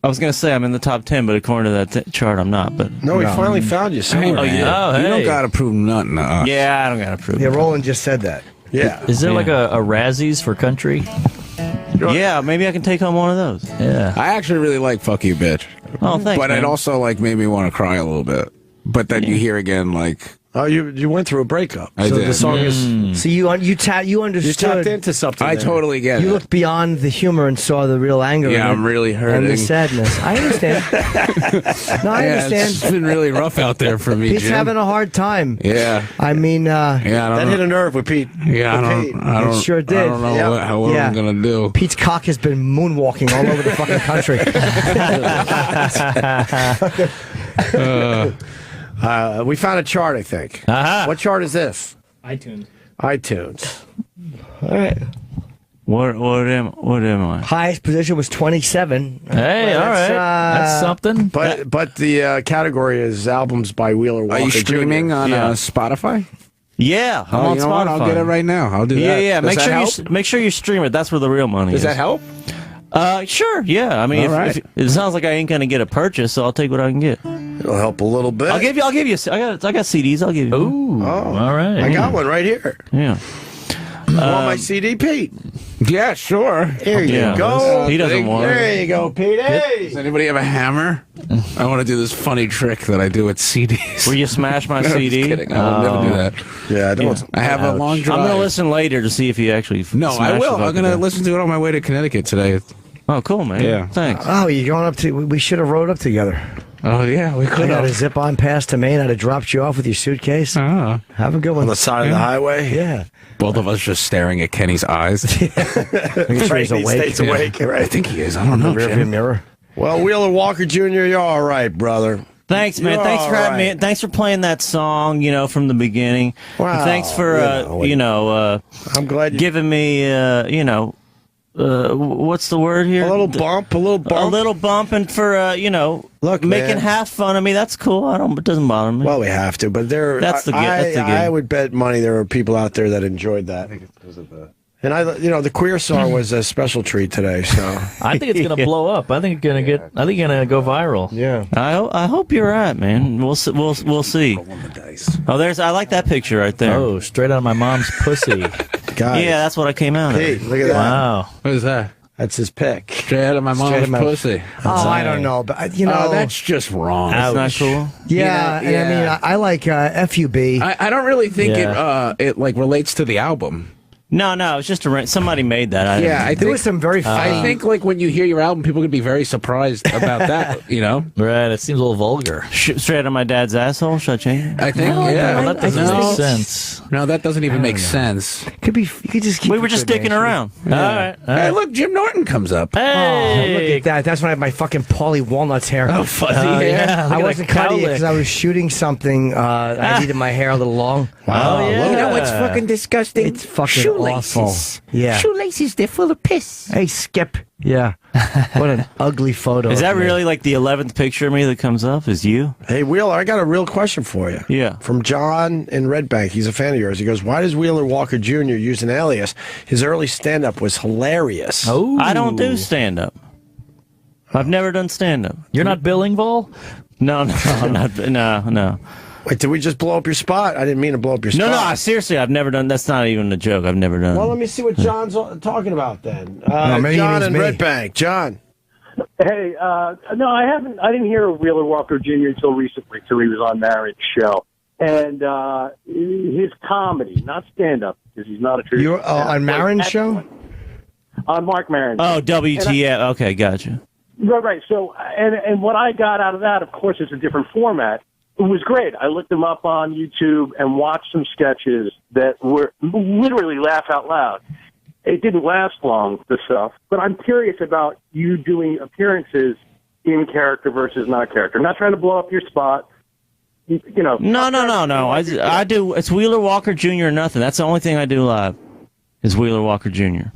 I'm I was gonna say I'm in the top 10, but according to that chart, I'm not. But No, we finally found you somewhere. Oh, yeah. You don't gotta prove nothing to us. Yeah, I don't gotta prove. Yeah, Roland just said that. Yeah. Is there like a Razzies for country? Yeah, maybe I can take home one of those. Yeah. I actually really like "Fuck You, Bitch." Oh, thanks. But man. it also like made me want to cry a little bit. But then you hear again like. Oh, you went through a breakup. I so did. the song is. So you understood. You tapped into something. I there. totally get You it. looked beyond the humor and saw the real anger. Yeah, in it I'm really hurting. and the sadness. I understand. No, I Yeah, understand. it's been really rough out there for me, Pete's Jim. having a hard time. Yeah. I mean, Yeah, I That don't hit know. a nerve with Pete. Yeah, I don't. It sure did. I don't know Yep. what Yeah. I'm gonna do. Pete's cock has been moonwalking all over the fucking country. We found a chart, I think. Aha. What chart is this? iTunes. iTunes. All right. What am I? Highest position was 27. Hey, all right. That's something. But the category is albums by Wheeler Walker. Are you streaming Jr. on Spotify? Yeah, I'm Oh, on you know Spotify. what? I'll get it right now. I'll do Yeah, that. yeah. Does Make that sure help? make sure you stream it. That's where the real money is. Does that help? Sure. Yeah. I mean, All right. if it sounds like I ain't gonna get a purchase, so I'll take what I can get. It'll help a little bit. I'll give you. I got CDs. I'll give you. Ooh. All right. I got one right here. Yeah. You want my CD, Pete? Yeah, sure. Here you Yeah. go. He doesn't want it. There you go, Pete. Hey. Does anybody have a hammer? I want to do this funny trick that I do with CDs. Will you smash my No, I'm just CD? kidding. I will never do that. Yeah, I don't. I have a long drive. I'm gonna listen later to see if you actually. No, I smash will. the I'm gonna fucking- listen to it on my way to Connecticut today. Oh, cool, man. Yeah. Thanks. Oh, you're going up to. We should have rode up together. Oh yeah, we I could got to have. zip on past to Maine. I'd have dropped you off with your suitcase. Oh. Have a good one. On the side of the highway. Yeah. Both of us just staring at Kenny's eyes. Make sure he's He awake. stays awake. I Right. think he is. I don't know. Rearview Jim. mirror. Well, Wheeler Walker Jr., you're all right, brother. Thanks, man. You're Thanks for all having me. right. Thanks for playing that song. From the beginning. Wow, And thanks for I'm glad you giving me what's the word here? a little bump. A little bump, and for Look, making man. half fun of me. That's cool. It doesn't bother me. Well, we have to, but there. That's the I, game. I would bet money there are people out there that enjoyed that. And the queer song was a special treat today. So I think it's gonna blow up. I think it's gonna go viral. yeah. I hope you're right, man. We'll see. Oh, I like that picture right there. Oh, straight out of my mom's pussy. Guys, Yeah, that's what I came out Hey, of. look at that. Wow. What is that? That's his pick. Straight out of my mom's out of my- pussy. Oh, I don't know, but Oh, that's just wrong. That's not cool. yeah. And I mean, I like FUB. I don't really think Yeah. it like relates to the album. No, it's just somebody made that. I Yeah, I there was think some very funny. I think like when you hear your album, people could be very surprised about that. Right. It seems a little vulgar. straight out of my dad's asshole. Should I change? I think Well, that doesn't no, make sense. No, that doesn't even make sense. Could be. You could just keep. We were it just good dicking nature. around. All right. Hey, look, Jim Norton comes up. Oh, look Hey. at that. That's when I had my fucking Paulie Walnuts hair. Oh, fuzzy Oh, hair. yeah. I Look at wasn't that cutting it cowlick. because I was shooting something. I needed my hair a little long. Wow. Oh, yeah. You know what's fucking disgusting? It's fucking shoelaces. awful. Yeah. Shoelaces, they're full of piss. Hey, Skip. Yeah. What an ugly photo. Is that of me. really like the 11th picture of me that comes up? Is you? Hey, Wheeler, I got a real question for you. Yeah. From John in Red Bank. He's a fan of yours. He goes, why does Wheeler Walker Jr. use an alias? His early stand-up was hilarious. Oh. I don't do stand up. I've never done stand up. You're not Bill Engvall? No, I'm not. No. Wait, did we just blow up your spot? I didn't mean to blow up your spot. No, seriously, I've never done. That's not even a joke. I've never done. Well, let me see what John's talking about then. maybe he John means in me. Red Bank. John. Hey, no, I haven't. I didn't hear of Wheeler Walker Jr. until recently, till he was on Maron's show, and his comedy, not stand-up, because he's not a true. You're on Maron's show? On Mark Maron. Oh, WTF. Okay, gotcha. Right. So, and what I got out of that, of course, it's a different format. It was great. I looked them up on YouTube and watched some sketches that were literally laugh out loud. It didn't last long, the stuff, but I'm curious about you doing appearances in character versus not character. Not trying to blow up your spot. No. I do. It's Wheeler Walker Jr. or nothing. That's the only thing I do live. Is Wheeler Walker Jr.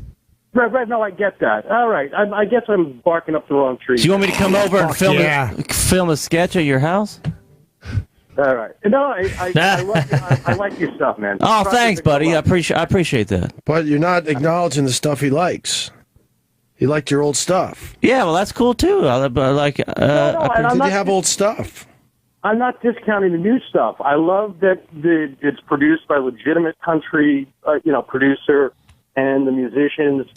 Right. No, I get that. All right. I guess I'm barking up the wrong tree. Do you want me to come over and film a sketch at your house? All right. No, I like your stuff, man. Oh, thanks, buddy. I appreciate that. But you're not acknowledging the stuff he likes. He liked your old stuff. Yeah, well, that's cool too. I like. and I'm Did not you have old stuff? I'm not discounting the new stuff. I love that it's produced by legitimate country, producer, and the musicians.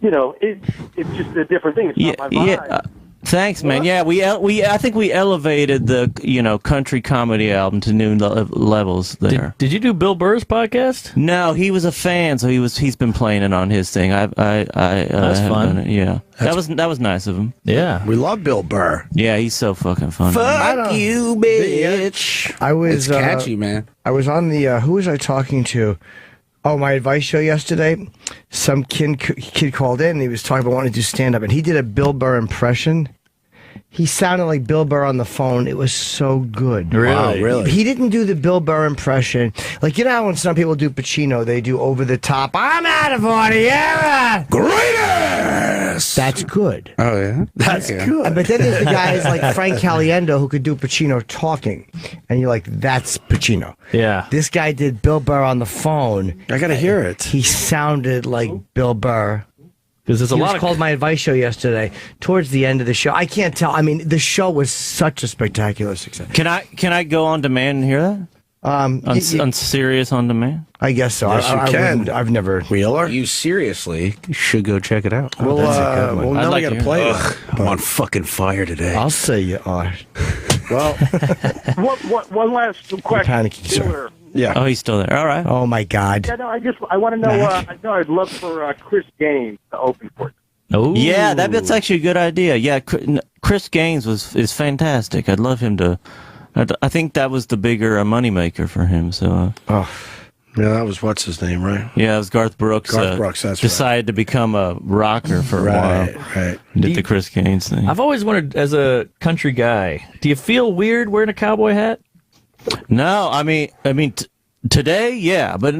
It's just a different thing. It's not my vibe. Yeah. Thanks, man. Yeah, I think we elevated the country comedy album to new levels there. Did you do Bill Burr's podcast? No, he was a fan, so he's been playing it on his thing. That's fun. Yeah, that was nice of him. Yeah, we love Bill Burr. Yeah, he's so fucking funny. Fuck you, bitch. I was It's catchy, man. I was on the who was I talking to? Oh, my advice show yesterday. Some kid called in and he was talking about wanting to do stand up, and he did a Bill Burr impression. He sounded like Bill Burr on the phone. It was so good. Really? Wow, really? He didn't do the Bill Burr impression. Like, you know how when some people do Pacino, they do over the top, I'm out of order, yeah. Greatest! That's good. Oh, yeah? That's good. But then there's the guys like Frank Caliendo who could do Pacino talking. And you're like, that's Pacino. Yeah. This guy did Bill Burr on the phone. I gotta hear it. He sounded like Bill Burr. Because there's a He lot was of called my advice show yesterday. Towards the end of the show, I can't tell. I mean, the show was such a spectacular success. Can I go on demand and hear that? On Sirius on demand? I guess so. Yes, you can. I've never. Wheeler? You seriously should go check it out. Well, now like we gotta to play it. I'm on fucking fire today. I'll say you are. Well, One last question. Panicking, sir. Taylor. yeah. Oh, he's still there. All right. Oh my God. Yeah, no, I want to know. I know I'd love for Chris Gaines to open for you. Oh, Yeah, that's actually a good idea. Yeah, Chris Gaines is fantastic. I'd love him to. I think that was the bigger moneymaker for him. So. Yeah, that was what's his name, right? Yeah, it was Garth Brooks. Garth Brooks, that's decided to become a rocker for a while. Right. Did the Chris Gaines thing. I've always wondered, as a country guy, do you feel weird wearing a cowboy hat? No, I mean, today, yeah, but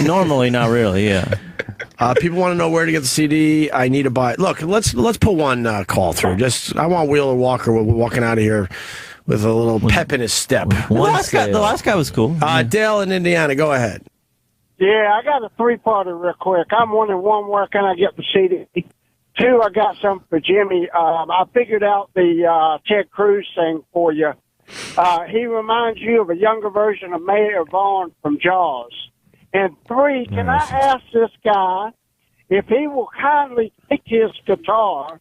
normally not really. Yeah. People want to know where to get the CD. I need to buy. Look, let's put one call through. I want Wheeler Walker walking out of here with a little pep in his step. The last guy was cool. Dale in Indiana, go ahead. Yeah, I got a three-parter real quick. I'm wondering, one, where can I get the CD? Two, I got something for Jimmy. I figured out the Ted Cruz thing for you. He reminds you of a younger version of Mayor Vaughn from Jaws. And three, can I ask this guy if he will kindly take his guitar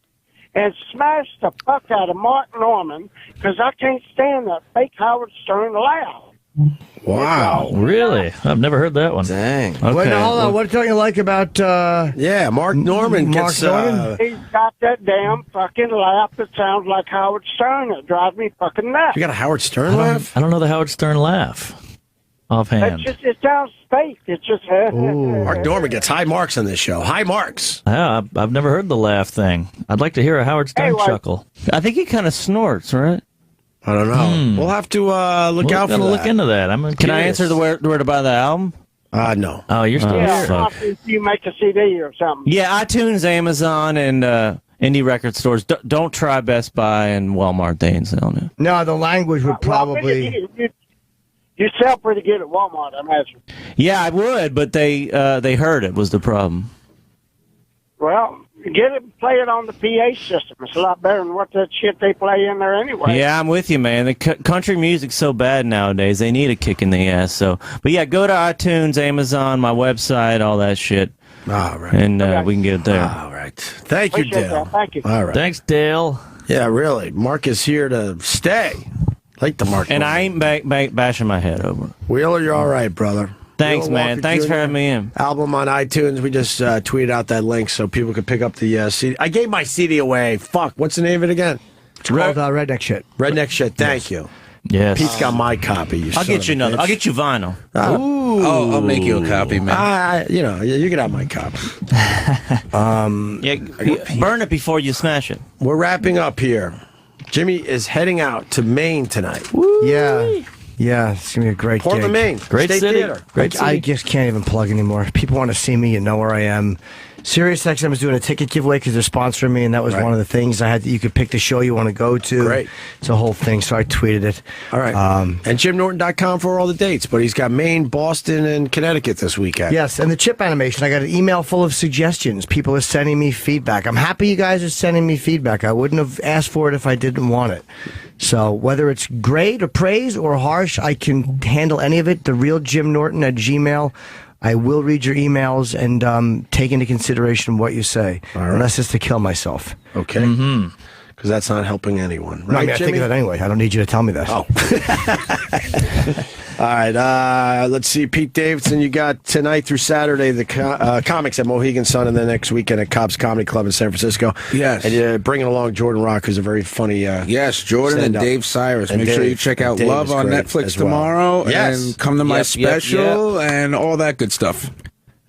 and smash the fuck out of Mark Norman, because I can't stand that fake Howard Stern laugh. Wow. Really? I've never heard that one. Dang. Okay. Wait, now, hold on. What don't you like about? Mark Norman. Mark Norman. He's got that damn fucking laugh that sounds like Howard Stern. It drives me fucking nuts. You got a Howard Stern laugh? I don't know the Howard Stern laugh offhand. It sounds fake. It's just. Mark Norman gets high marks on this show. High marks. Yeah, I've never heard the laugh thing. I'd like to hear a Howard Stern chuckle. I think he kind of snorts, right? I don't know. We'll have to look out for that. Look into that. Can I answer the where to buy the album? No. Oh, you're still fuck. If you make a CD or something. Yeah, iTunes, Amazon, and indie record stores. Don't try Best Buy and Walmart. They ain't selling it. No, the language would probably. You sell pretty good at Walmart, I imagine. Yeah, I would, but they heard it was the problem. Well, play it on the PA system. It's a lot better than what that shit they play in there anyway. Yeah, I'm with you, man. The country music's so bad nowadays. They need a kick in the ass. So, but yeah, go to iTunes, Amazon, my website, all that shit. All right. And we can get it there. All right. Thank you, Appreciate Dale. that. Thank you. All right. Thanks, Dale. Yeah, really. Mark is here to stay. Like the Mark. And I ain't bashing my head over. Wheeler, you're all right, brother. Thanks, Wheeler man. Walker Thanks for Jr. having me in. Album on iTunes. We just tweeted out that link so people could pick up the CD. I gave my CD away. Fuck. What's the name of it again? It's called Redneck Shit. Redneck Shit. Thank you. Yes. Pete's got my copy. I'll get you another. I'll get you vinyl. Ooh. I'll make you a copy, man. You can have my copy. Burn it before you smash it. We're wrapping up here. Jimmy is heading out to Maine tonight. Woo. Yeah, it's gonna be a great Portland, gig. Maine. Great State city. Theater. Great city. I just can't even plug anymore. People want to see me. You know where I am. SiriusXM is doing a ticket giveaway because they're sponsoring me, and that was one of the things I had. You could pick the show you want to go to. Great. It's a whole thing, so I tweeted it. All right. And JimNorton.com for all the dates, but he's got Maine, Boston, and Connecticut this weekend. Yes, and the chip animation. I got an email full of suggestions. People are sending me feedback. I'm happy you guys are sending me feedback. I wouldn't have asked for it if I didn't want it. So whether it's great or praise or harsh, I can handle any of it. The real Jim Norton at Gmail. I will read your emails and take into consideration what you say, unless it's to kill myself. Okay. Because that's not helping anyone. No, Right, I mean, I think of that anyway. I don't need you to tell me that. Oh. All right. Let's see. Pete Davidson, you got tonight through Saturday the comics at Mohegan Sun, and then next weekend at Cobb's Comedy Club in San Francisco. Yes. And you're bringing along Jordan Rock, who's a very funny yes, Jordan and stand-up. Dave Cyrus. And Make sure Dave. you check out Dave Love is on great Netflix as well. tomorrow Yes. and come to my special and all that good stuff.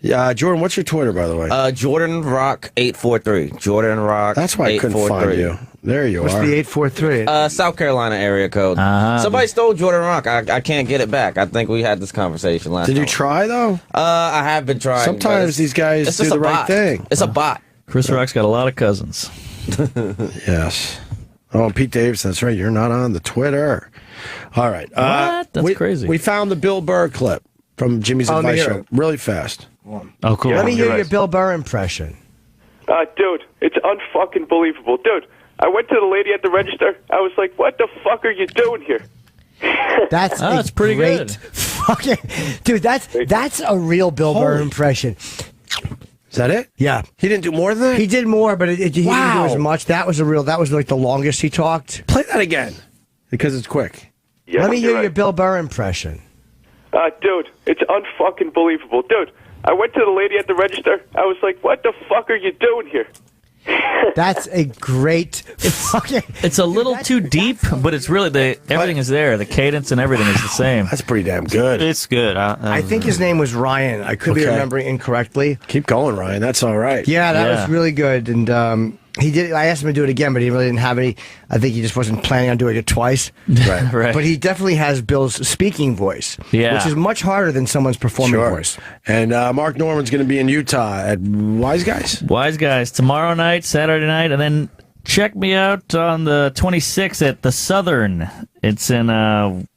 Jordan, what's your Twitter, by the way? Jordan Rock 843. Jordan Rock. That's why I couldn't find you. There you What's are. the 843? South Carolina area code. Somebody stole Jordan Rock. I can't get it back. I think we had this conversation last Did you time. try, though? I have been trying. Sometimes these guys it's do just the a right bot. thing. It's a bot. Chris Rock's got a lot of cousins. Yes. Oh, Pete Davidson, that's right. You're not on the Twitter. All right. What? That's crazy. We found the Bill Burr clip from Jimmy's Oh, let me Advice hear Show it. really fast. Oh, cool. Let me hear your Bill Burr impression. Dude, it's unfucking believable. Dude, I went to the lady at the register. I was like, what the fuck are you doing here? That's that's pretty great good. Fucking dude, that's a real Bill Burr impression. Is that it? Yeah, he didn't do more than that. He did more, but he didn't do as much. That was like the longest he talked. Play that again because it's quick. Yeah, Let me hear you're your right. Bill Burr impression. Dude, it's unfucking believable. Dude, I went to the lady at the register. I was like, what the fuck are you doing here? That's a great fucking. It's a little too deep, but it's really everything is there. The cadence and everything is the same. That's pretty damn good. It's good. I think his name was Ryan. I could be Okay. remembering incorrectly. Keep going, Ryan. That's all right. Yeah, that was really good. And he did. I asked him to do it again, but he really didn't have any. I think he just wasn't planning on doing it twice. Right. Right. But he definitely has Bill's speaking voice, Yeah. which is much harder than someone's performing voice. And Mark Norman's going to be in Utah at Wise Guys. Wise Guys tomorrow night, Saturday night, and then check me out on the 26th at the Southern. It's in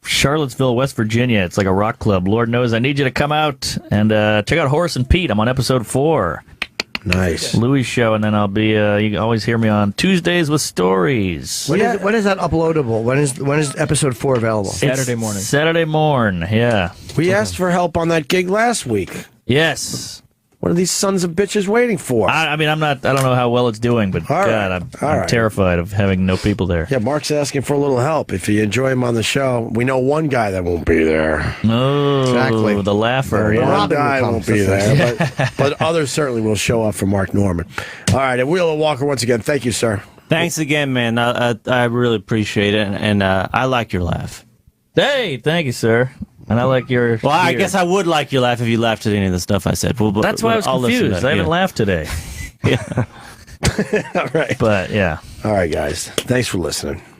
Charlottesville, West Virginia. It's like a rock club. Lord knows I need you to come out and check out Horace and Pete. I'm on episode 4. Nice. Louis' show, and then I'll be. You can always hear me on Tuesdays with Stories. When is that uploadable? When is episode 4 available? Saturday morning. Yeah. We asked for help on that gig last week. Yes. What are these sons of bitches waiting for? I mean, I don't know how well it's doing, but All God, right. I'm right. terrified of having no people there. Yeah, Mark's asking for a little help. If you enjoy him on the show, we know one guy that won't be there. Oh, Exactly. the laugher. One Yeah. Robin guy will come, won't be so there, but others certainly will show up for Mark Norman. All right, and Wheeler Walker, once again, thank you, sir. Thanks again, man. I really appreciate it, and I like your laugh. Hey, thank you, sir. And I like your. Well, I beard. guess I would like your laugh if you laughed at any of the stuff I said. Well, That's why I was I'll listen to confused. that, I haven't yeah. laughed today. All right. But yeah. All right, guys. Thanks for listening.